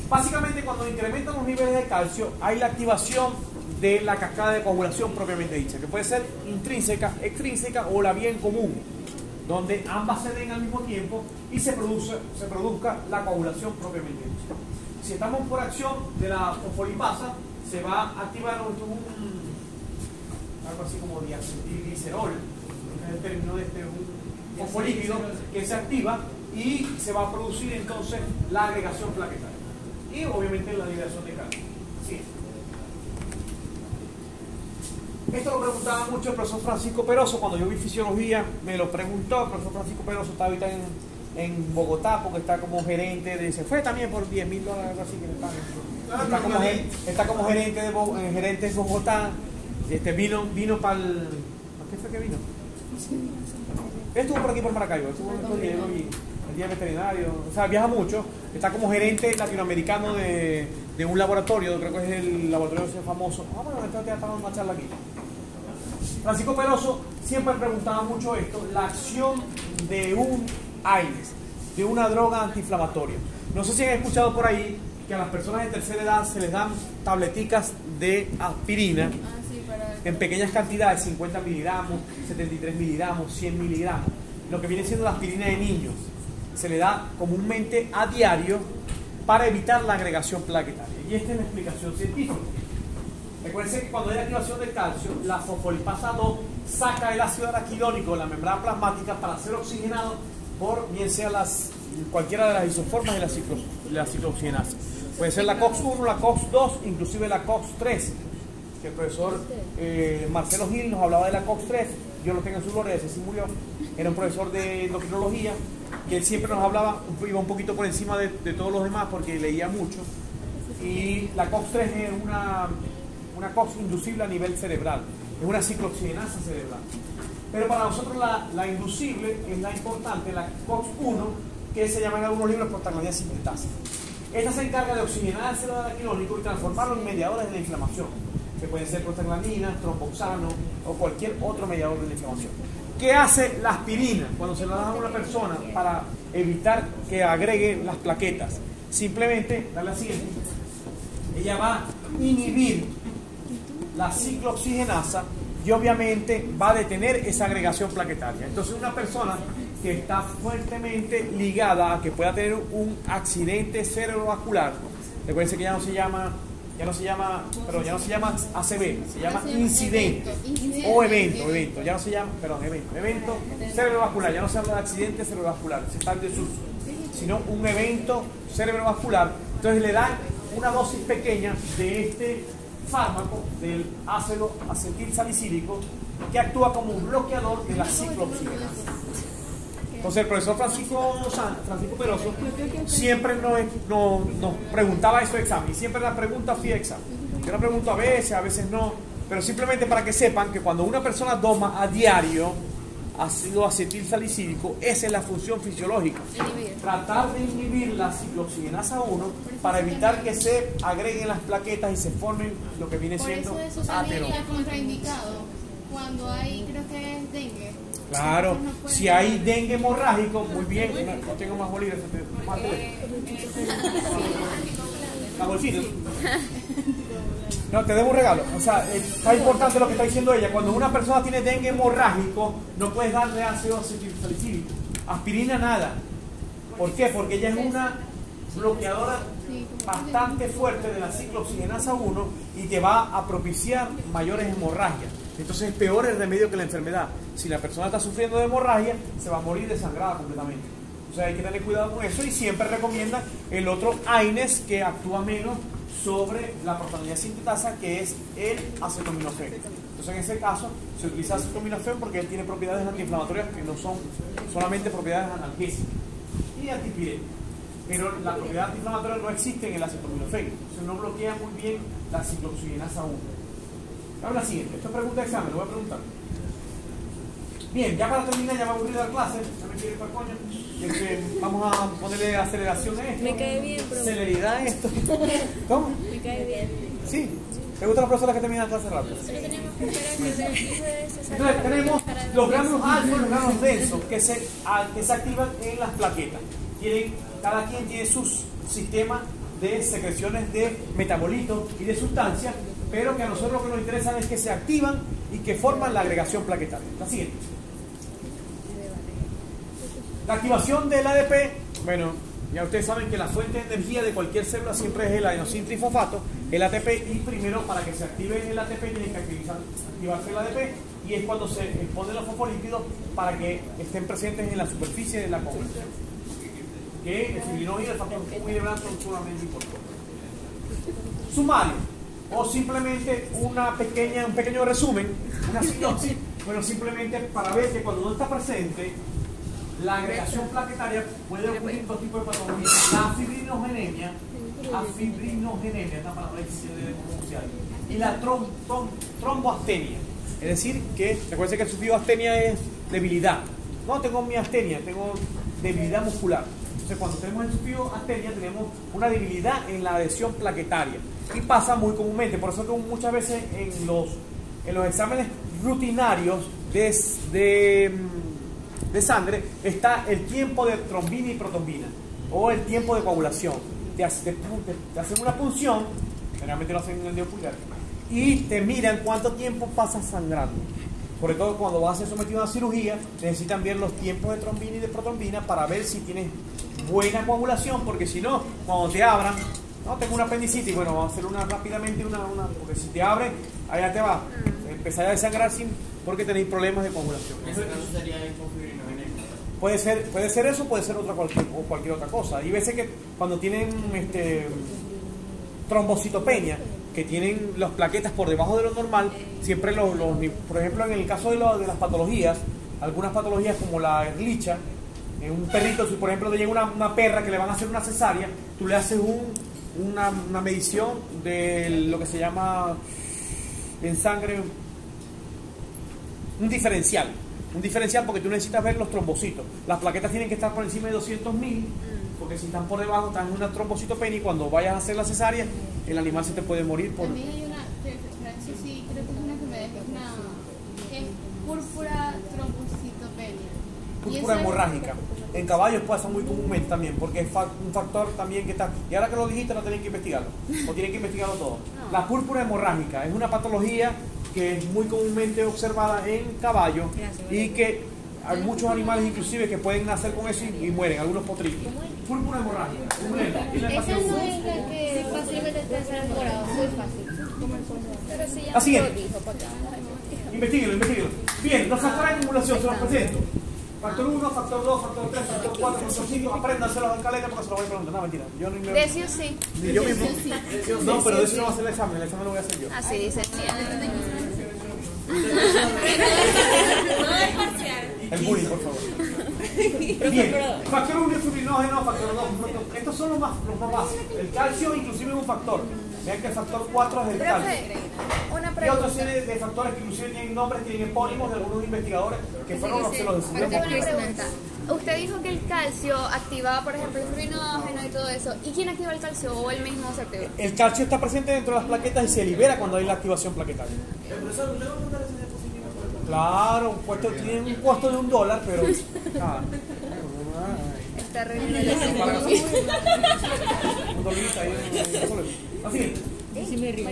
Básicamente, cuando incrementan los niveles de calcio, hay la activación de la cascada de coagulación propiamente dicha, que puede ser intrínseca, extrínseca o la vía en común, donde ambas se den al mismo tiempo y se produzca la coagulación propiamente dicha. Si estamos por acción de la fosfolipasa, se va a activar algo así como diacetilglicerol, que es el término de un fosfolípido que se activa, y se va a producir entonces la agregación plaquetaria y obviamente la liberación de calcio. Sí. Esto lo preguntaba mucho el profesor Francisco Peroso cuando yo vi fisiología, me lo preguntó. El profesor Francisco Peroso está ahorita en Bogotá, porque está como gerente se fue también por $10,000, algo así que le pagan. Está como gerente de Bogotá. Vino para el... ¿A qué fue que vino? Estuvo por aquí por Maracaibo, estuvo en estos días, el día veterinario, o sea, viaja mucho. Está como gerente latinoamericano de un laboratorio, creo que es el laboratorio famoso. Bueno, entonces ya estamos en una charla aquí. Francisco Peroso siempre preguntaba mucho esto, la acción de un AINES, de una droga antiinflamatoria. No sé si han escuchado por ahí que a las personas de tercera edad se les dan tableticas de aspirina en pequeñas cantidades, 50 miligramos, 73 miligramos, 100 miligramos, lo que viene siendo la aspirina de niños. Se le da comúnmente a diario para evitar la agregación plaquetaria. Y esta es la explicación científica. Recuerden que cuando hay activación del calcio, la fosfolipasa 2 saca el ácido araquidónico de la membrana plasmática para ser oxigenado por bien sea cualquiera de las isoformas de la ciclooxigenasa. Puede ser la COX-1, la COX-2, inclusive la COX-3. que el profesor Marcelo Gil nos hablaba de la COX-3, yo lo tengo en su gloria, ese sí murió, era un profesor de endocrinología, que él siempre nos hablaba, iba un poquito por encima de todos los demás porque leía mucho, y la COX-3 es una COX inducible a nivel cerebral, es una ciclooxigenasa cerebral. Pero para nosotros la inducible es la importante, la COX-1, que se llama en algunos libros prostaglandina sintetasa. Esta se encarga de oxigenar el cerebro araquidónico y transformarlo en mediadores de la inflamación, que pueden ser prostaglandinas, tromboxano o cualquier otro mediador de la inflamación. ¿Qué hace la aspirina cuando se la da a una persona para evitar que agregue las plaquetas? Simplemente, dale la siguiente, ella va a inhibir la ciclooxigenasa y obviamente va a detener esa agregación plaquetaria. Entonces una persona que está fuertemente ligada a que pueda tener un accidente cerebrovascular, recuerden que ya no se llama ACV, se llama incidente o evento, ya no se llama, evento cerebrovascular, ya no se habla de accidente cerebrovascular, se está en desuso, sino un evento cerebrovascular. Entonces le dan una dosis pequeña de este fármaco, del ácido acetilsalicílico, que actúa como un bloqueador de la ciclooxigenasa. Entonces el profesor Francisco Peroso siempre nos preguntaba eso de examen, y siempre la pregunta fui examen. Yo la pregunto a veces no, pero simplemente para que sepan que cuando una persona toma a diario ácido acetilsalicílico, esa es la función fisiológica. Tratar de inhibir la ciclooxigenasa 1 para evitar que se agreguen las plaquetas y se formen lo que viene siendo Por eso también ateroma. está contraindicado cuando hay, creo que es dengue. Claro, si hay dengue hemorrágico, muy bien, no tengo más bolígrafos, la bolsita. No, te debo un regalo. O sea, está importante lo que está diciendo ella. Cuando una persona tiene dengue hemorrágico, no puedes darle ácido acetilsalicílico. Aspirina nada. ¿Por qué? Porque ella es una bloqueadora bastante fuerte de la ciclooxigenasa 1 y te va a propiciar mayores hemorragias. Entonces es peor el remedio que la enfermedad. Si la persona está sufriendo de hemorragia, se va a morir desangrada completamente. O sea, hay que tener cuidado con eso, y siempre recomienda el otro AINES que actúa menos sobre la prostaglandina sintetasa, que es el acetaminofén. Entonces en ese caso se utiliza acetaminofén porque él tiene propiedades antiinflamatorias que no son solamente propiedades analgésicas y antipiréticas. Pero la propiedad antiinflamatoria no existe en el acetaminofén, entonces no bloquea muy bien la ciclooxigenasa 1. Ahora la siguiente, esto es pregunta de examen, lo voy a preguntar. Bien, ya para terminar, ya me aburrí de dar clases, ya me quiero ir para el coño. Vamos a ponerle aceleración a esto. Me cae bien, profe. Celeridad a esto. ¿Cómo? Me cae bien. Sí. ¿Te gustan las personas que terminan clases rápido? Solo tenemos que esperar que el hijo de César. Entonces tenemos los granos alfa y los granos densos que se activan en las plaquetas. Cada quien tiene sus sistemas de secreciones de metabolitos y de sustancias, pero que a nosotros lo que nos interesa es que se activan y que forman la agregación plaquetaria. La siguiente. La activación del ADP, bueno, ya ustedes saben que la fuente de energía de cualquier célula siempre es el adenosín trifosfato, el ATP, y primero para que se active el ATP tiene que activarse el ADP, y es cuando se exponen los fosfolípidos para que estén presentes en la superficie de la coagulación. Que el fibrinógeno y el factor muy son sumamente importantes. Sumario, o simplemente un pequeño resumen, una sinopsis, bueno, simplemente para ver que cuando no está presente, la agregación plaquetaria puede ocurrir en dos tipos de patologías: la fibrinogenemia, esta palabra de pronunciar, y la tromboastenia. Es decir, que recuerden que el sufijo astenia es debilidad. No tengo miastenia, tengo debilidad muscular. Entonces, cuando tenemos el sufijo astenia, tenemos una debilidad en la adhesión plaquetaria. Y pasa muy comúnmente, por eso que muchas veces en los exámenes rutinarios de sangre está el tiempo de trombina y protombina, o el tiempo de coagulación. Te hacen una punción, generalmente lo hacen en el dedo pulgar, y te miran cuánto tiempo pasas sangrando. Sobre todo cuando vas a ser sometido a una cirugía, necesitan ver los tiempos de trombina y de protombina para ver si tienes buena coagulación, porque si no, cuando te abran, no, tengo una apendicitis, bueno, vamos a hacer rápidamente porque si te abren, allá te va, empezar a desangrar porque tenéis problemas de coagulación. En ese caso sería hipofibrinogénico. Puede ser eso, puede ser cualquier otra cosa. Hay veces que cuando tienen trombocitopenia, que tienen las plaquetas por debajo de lo normal, siempre por ejemplo, en el caso de las patologías, algunas patologías como la erlicha, un perrito, si por ejemplo te llega una perra que le van a hacer una cesárea, tú le haces una medición de lo que se llama en sangre un diferencial porque tú necesitas ver los trombocitos. Las plaquetas tienen que estar por encima de 200.000, porque si están por debajo están en una trombocitopenia y cuando vayas a hacer la cesárea el animal se te puede morir por... También hay una, sí, creo que es una enfermedad que es púrpura trombocitopenia. Púrpura hemorrágica. En caballos pasa muy comúnmente también, porque es un factor también que está... Y ahora que lo dijiste no tienen que investigarlo, o tienen que investigarlo todo. La púrpura hemorrágica es una patología que es muy comúnmente observada en caballos y que hay muchos animales inclusive que pueden nacer con eso y mueren, algunos potrillos. Púrpura hemorrágica. Esa no es la que fácilmente te sale morado, muy fácil. Pero sí, ya La siguiente. lo dijo, porque Investíguelo. Bien, los factores de acumulación se los presento. Factor 1, factor 2, factor 3, factor 4, factor 5. Apréndanselos al caleta porque se los voy a preguntar. No, mentira. Yo no me... Decio sí. Ni yo mismo. No, pero de eso no va a ser el examen lo voy a hacer yo. Así dice. El bullying, por favor. Bien, factor 1 es fibrinógeno, factor 2, factor... Estos son los más básicos. El calcio inclusive es un factor. Vean que el factor 4 es el calcio. Profe, una Y pregunta. otra serie de factores que inclusive tienen nombres, tienen epónimos de algunos investigadores que fueron los que los Yo tengo decidieron. una pregunta. Usted dijo que el calcio activaba, por ejemplo, el fibrinógeno y todo eso. ¿Y quién activa el calcio o él mismo se activa? El calcio está presente dentro de las plaquetas y se libera cuando hay la activación plaquetaria. Profesor, ¿usted va a mandar esa diapositiva? Claro, tiene un costo de $1, pero... Está reuniendo Un dolita ahí. Así. Sí me río.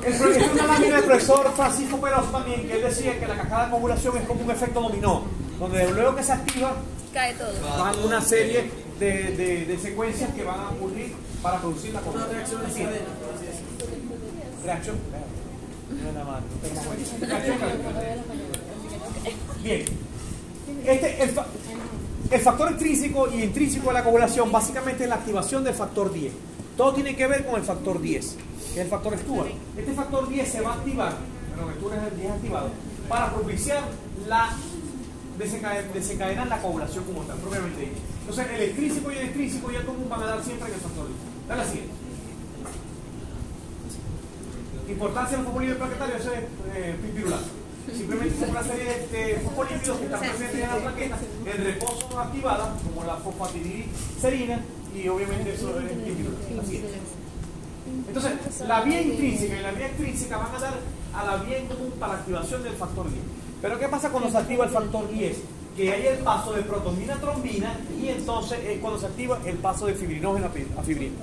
Es una lámina del profesor Francisco Peroso también, que él decía que la cascada de coagulación es como un efecto dominó, donde luego que se activa cae todo. van una serie de secuencias que van a ocurrir para producir la Una coagulación. reacción en Así. cadena, por así decirlo. Reacción. No es nada más, no tengo más cuenta. Reacción cadena. Bien. El factor extrínseco y intrínseco de la coagulación básicamente es la activación del factor 10. Todo tiene que ver con el factor 10, que es el factor Stuart. Este factor 10 se va a activar, bueno, Stuart es el 10 activado, para propiciar desencadenar la coagulación como tal, propiamente dicho. Entonces, el extrínseco y el extrínseco y el común van a dar siempre en el factor 10. Dale la siguiente. Importancia del fosfolípido plaquetario, eso es pirulasa. Simplemente son una serie de fosfolípidos que están presentes en la plaqueta en reposo activada, como la fosfatidilcerina, y obviamente eso es pirulasa. Así es. Entonces, la vía intrínseca y la vía extrínseca van a dar a la vía en común para la activación del factor 10. Pero ¿qué pasa cuando se activa el factor 10? Que hay el paso de protonina a trombina y entonces es cuando se activa el paso de fibrinógeno a fibrina.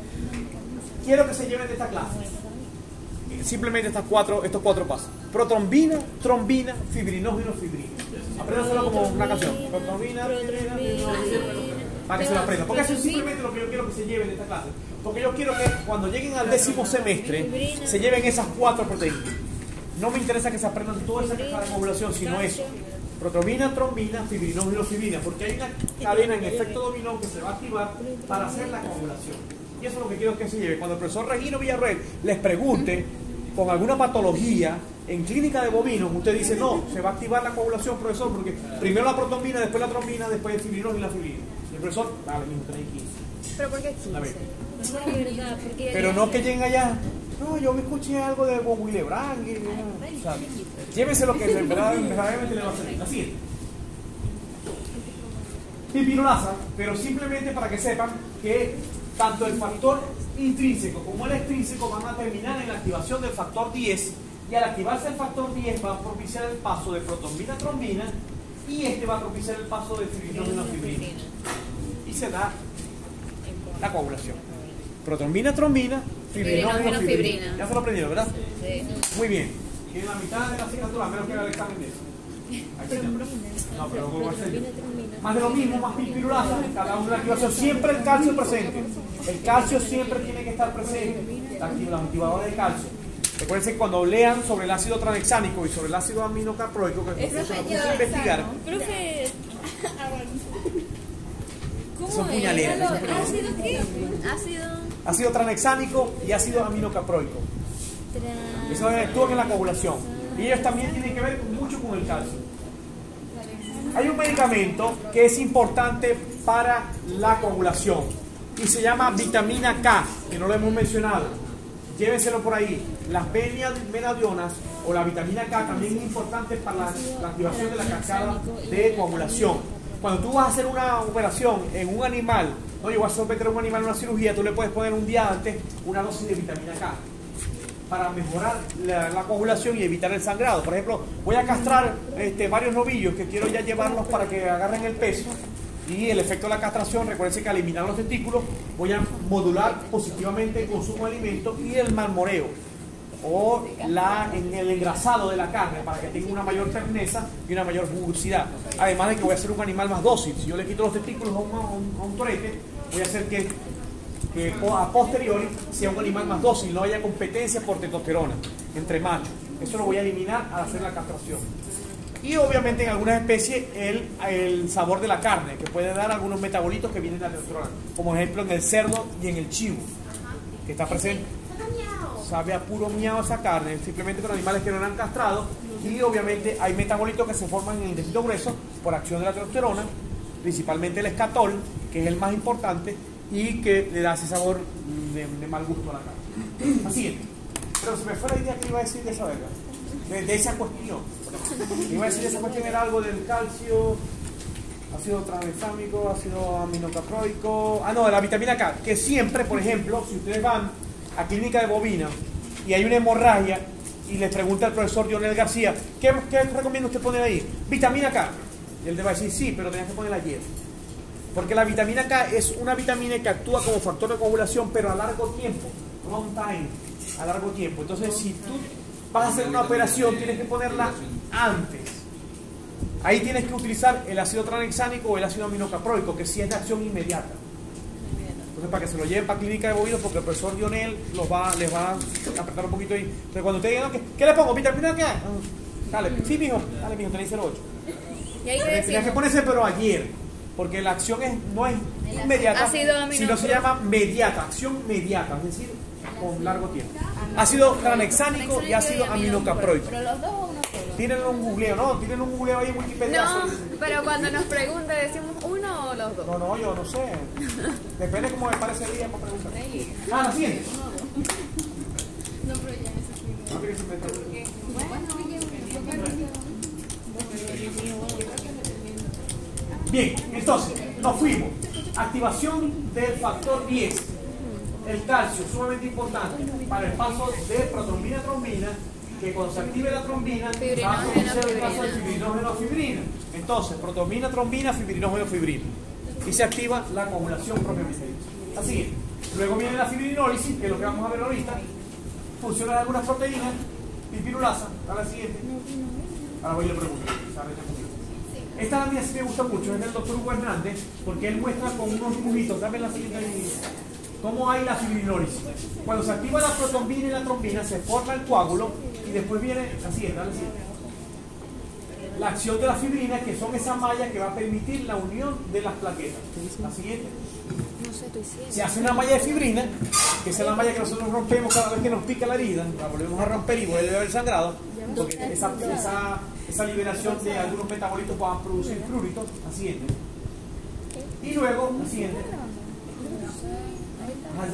Quiero que se lleven de esta clase simplemente estos cuatro pasos: protrombina, trombina, fibrinógeno, fibrina. Apréndaselo como una canción: protrombina, fibrina, para que se lo aprendan, porque eso es simplemente lo que yo quiero que se lleven de esta clase, porque yo quiero que cuando lleguen al 10º semestre se lleven esas 4 proteínas. No me interesa que se aprendan toda esa caja de coagulación, sino eso: protrombina, trombina, fibrinógeno, fibrina, porque hay una cadena en efecto dominó que se va a activar para hacer la coagulación. Y eso es lo que quiero que se lleve. Cuando el profesor Regino Villarreal les pregunte con alguna patología en clínica de bovinos, usted dice: no, se va a activar la coagulación, profesor, porque primero la protrombina, después la trombina, después el fibrinógeno y la fibrina. Y el profesor, dale, mismo, tenéis 15. ¿Pero por qué 15? A ver. No es verdad, porque Pero no que lleguen allá: no, yo me escuché algo de Willy Lebrang. O sea, llévense lo que en verdad verdaderamente le va a salir. Así es. Pirulasa, pero simplemente para que sepan que tanto el factor intrínseco como el extrínseco van a terminar en la activación del factor 10, y al activarse el factor 10 va a propiciar el paso de protrombina a trombina, y este va a propiciar el paso de fibrinógeno a fibrina, y se da la coagulación. Protrombina, trombina, fibrinógeno, fibrina. Ya se lo aprendieron, ¿verdad? Sí. Muy bien. Tiene la mitad de la asignatura, a menos que haga el examen de eso. Ahí está. No, pero ¿cómo va a ser? Más de lo mismo, más pirulasa, cada una de la activación, siempre el calcio presente. El calcio siempre tiene que estar presente, los activadores de calcio. Recuerden que cuando lean sobre el ácido tranexámico y sobre el ácido aminocaproico, que se lo puse a investigar, Profe, son ¿cómo puñaleras. era? ¿Ácido qué? Ácido. Ácido tranexámico y ácido aminocaproico. Esos actúan en la coagulación. Y ellos también tienen que ver mucho con el calcio. Hay un medicamento que es importante para la coagulación y se llama vitamina K, que no lo hemos mencionado. Llévenselo por ahí. Las venadionas o la vitamina K también es importante para la activación de la cascada de coagulación. Cuando tú vas a hacer una operación en un animal, no, yo voy a someter a un animal a una cirugía, tú le puedes poner un día antes una dosis de vitamina K para mejorar la coagulación y evitar el sangrado. Por ejemplo, voy a castrar varios novillos que quiero ya llevarlos para que agarren el peso y el efecto de la castración. Recuerden que al eliminar los testículos voy a modular positivamente el consumo de alimentos y el marmoreo o en el engrasado de la carne para que tenga una mayor terneza y una mayor jugosidad. Además de que voy a hacer un animal más dócil. Si yo le quito los testículos a un torete, voy a hacer que a posteriori sea un animal más dócil, no haya competencia por testosterona entre machos. Eso lo voy a eliminar al hacer la castración. Y obviamente en algunas especies el sabor de la carne, que puede dar algunos metabolitos que vienen de la testosterona, como ejemplo en el cerdo y en el chivo, que está presente. Sabe a puro miau esa carne, simplemente con animales que no eran castrados. Y obviamente hay metabolitos que se forman en el intestino grueso por acción de la testosterona, principalmente el escatol, que es el más importante y que le da ese sabor de mal gusto a la carne. Así es. Pero se me fue la idea que iba a decir de esa verga, de esa cuestión. Iba a decir de esa cuestión, era algo del calcio, ácido tranexámico, ácido aminocaproico, no, de la vitamina K, que siempre, por ejemplo, si ustedes van a clínica de bovina y hay una hemorragia y les pregunta al profesor Dionel García, ¿qué recomienda usted poner ahí? Vitamina K. Y él te va a decir, sí, pero tenías que ponerla ayer. Porque la vitamina K es una vitamina que actúa como factor de coagulación, pero a largo tiempo, long time, a largo tiempo. Entonces, si tú vas a hacer una operación, tienes que ponerla antes. Ahí tienes que utilizar el ácido tranexámico o el ácido aminocaproico, que sí es de acción inmediata. Entonces, para que se lo lleven para clínica de bovinos, porque el profesor Dionel les va a apretar un poquito ahí. Entonces, cuando ustedes digan, ¿qué le pongo? ¿Vitamina K? Dale, sí, mijo, dale, mijo, tenéis 0,8. Y ahí Tienes que ponerse, pero ayer. Porque la acción no es inmediata, sino se llama mediata, acción mediata, es decir, con largo tiempo. Ácido tranexámico y ácido aminocaproico. ¿Pero los dos o uno solo? Tienen un googleo, ¿no? Tienen un googleo ahí en Wikipedia. No, pero cuando nos pregunte decimos uno o los dos. No, yo no sé. Depende cómo me parece el día para preguntar. La siguiente. No, pero ya eso sí. No tiene que ser mejor. Bien, entonces, nos fuimos. Activación del factor 10. El calcio, sumamente importante para el paso de protrombina a trombina, que cuando se active la trombina va a conocer el paso de fibrinógeno a fibrina. Entonces, protrombina, trombina, fibrinógeno, fibrina. Y se activa la coagulación propiamente dicha. Así que, luego viene la fibrinólisis, que es lo que vamos a ver ahorita. Funcionan algunas proteínas, pipirulasa, a la siguiente. Ahora voy a le pregunto. Esta también sí me gusta mucho, es del doctor Hugo Hernández, porque él muestra con unos dibujitos, dame la siguiente, cómo hay la fibrinólisis. Cuando se activa la protrombina y la trombina, se forma el coágulo y después viene la siguiente, la acción de la fibrina, que son esas mallas que va a permitir la unión de las plaquetas. La siguiente. Se hace una malla de fibrina, que es la malla que nosotros rompemos cada vez que nos pica la herida, la volvemos a romper y vuelve a haber sangrado, porque esa liberación de algunos metabolitos va a producir pruritos. La siguiente. Y luego, la siguiente.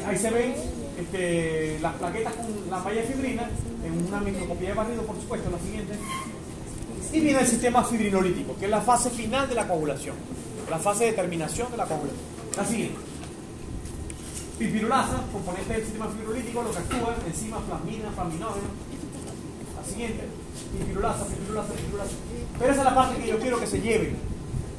Ahí se ven las plaquetas con la malla de fibrina, en una microscopía de barrido, por supuesto, la siguiente. Y viene el sistema fibrinolítico, que es la fase final de la coagulación, la fase de terminación de la coagulación. La siguiente. Pipirulasa, componente del sistema fibrinolítico, lo que actúa, enzimas, plasmina, plasminógeno. La siguiente. Pipirulasa. Pero esa es la parte que yo quiero que se lleven.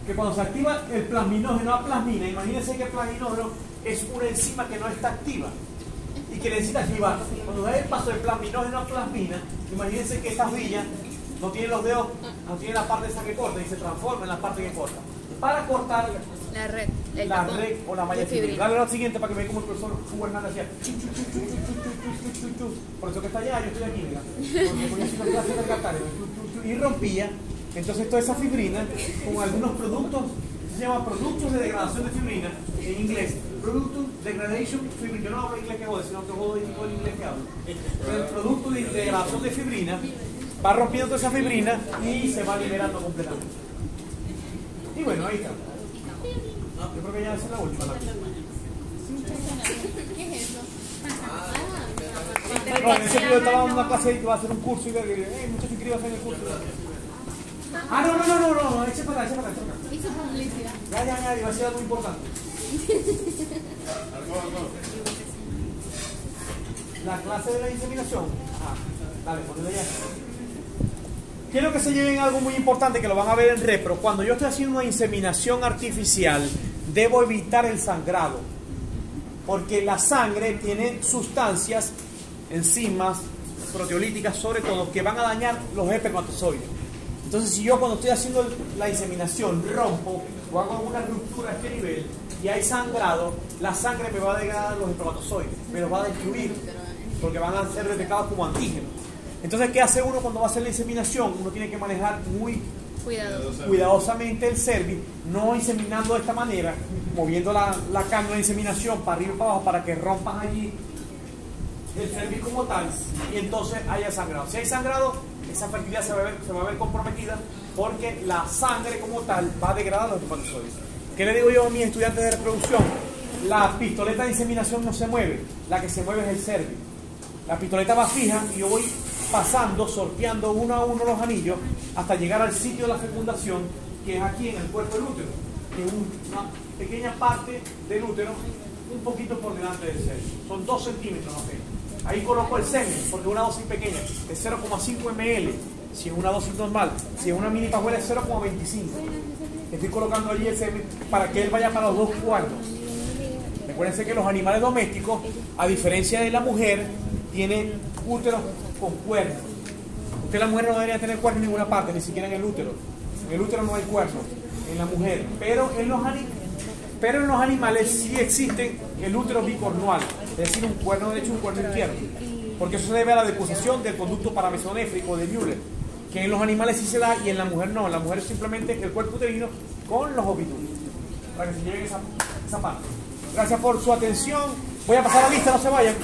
Que cuando se activa el plasminógeno a plasmina, imagínense que el plasminógeno es una enzima que no está activa y que necesita activar. Cuando da el paso de plasminógeno a plasmina, imagínense que estas villas no tienen los dedos, no tienen la parte esa que corta y se transforma en la parte que corta. Para cortar la red o la malla de fibrina. Dale la siguiente para que vean cómo el profesor Hugo Hernández hacía. Por eso que está allá, yo estoy aquí, mira. Porque ponía así una clase del calcáreo y rompía. Entonces toda esa fibrina con algunos productos, se llama productos de degradación de fibrina en inglés, producto degradation fibrina. Yo no hablo inglés que joder, sino que jodo el inglés que hablo. Pero el producto de degradación de fibrina va rompiendo toda esa fibrina y se va liberando completamente. Y bueno, ahí está. Yo creo que ya es la última. ¿Qué es eso? No, en ese video estaba dando una clase y iba a hacer un curso y le dije, muchachos, inscríbanse en el curso. Ah, no, eche para acá. Hizo publicidad. Ya, iba a ser algo importante. La clase de la inseminación. Dale, ponle ya. Quiero que se lleven algo muy importante que lo van a ver en repro. Cuando yo estoy haciendo una inseminación artificial, debo evitar el sangrado. Porque la sangre tiene sustancias, enzimas, proteolíticas sobre todo, que van a dañar los espermatozoides. Entonces, si yo cuando estoy haciendo la inseminación rompo o hago una ruptura a este nivel y hay sangrado, la sangre me va a degradar los espermatozoides, me los va a destruir, porque van a ser detectados como antígenos. Entonces, ¿qué hace uno cuando va a hacer la inseminación? Uno tiene que manejar muy cuidadosamente el cervix, no inseminando de esta manera, moviendo la cámara de inseminación para arriba y para abajo para que rompan allí el cervix como tal y entonces haya sangrado. Si hay sangrado, esa fertilidad se va a ver comprometida porque la sangre como tal va a degradar los espermatozoides. ¿Qué le digo yo a mis estudiantes de reproducción? La pistoleta de inseminación no se mueve, la que se mueve es el cervix. La pistoleta va fija y yo voy pasando, sorteando uno a uno los anillos hasta llegar al sitio de la fecundación, que es aquí en el cuerpo del útero, que es una pequeña parte del útero, un poquito por delante del cervix. Son 2 centímetros apenas. Ahí coloco el semen, porque es una dosis pequeña, es 0,5 ml, si es una dosis normal. Si es una mini pajuela es 0,25. Estoy colocando allí el semen para que él vaya para los 2 cuartos. Recuérdense que los animales domésticos, a diferencia de la mujer, tienen úteros con cuernos. Usted, la mujer, no debería tener cuernos en ninguna parte, ni siquiera en el útero. En el útero no hay cuernos, en la mujer. Pero en los animales sí existen el útero bicornual, es decir, un cuerno derecho y un cuerno izquierdo. Porque eso se debe a la deposición del conducto paramesonéfrico de Müller, que en los animales sí se da y en la mujer no. En la mujer es simplemente el cuerpo uterino con los ovitúrios. Para que se lleven esa parte. Gracias por su atención. Voy a pasar la lista, no se vayan.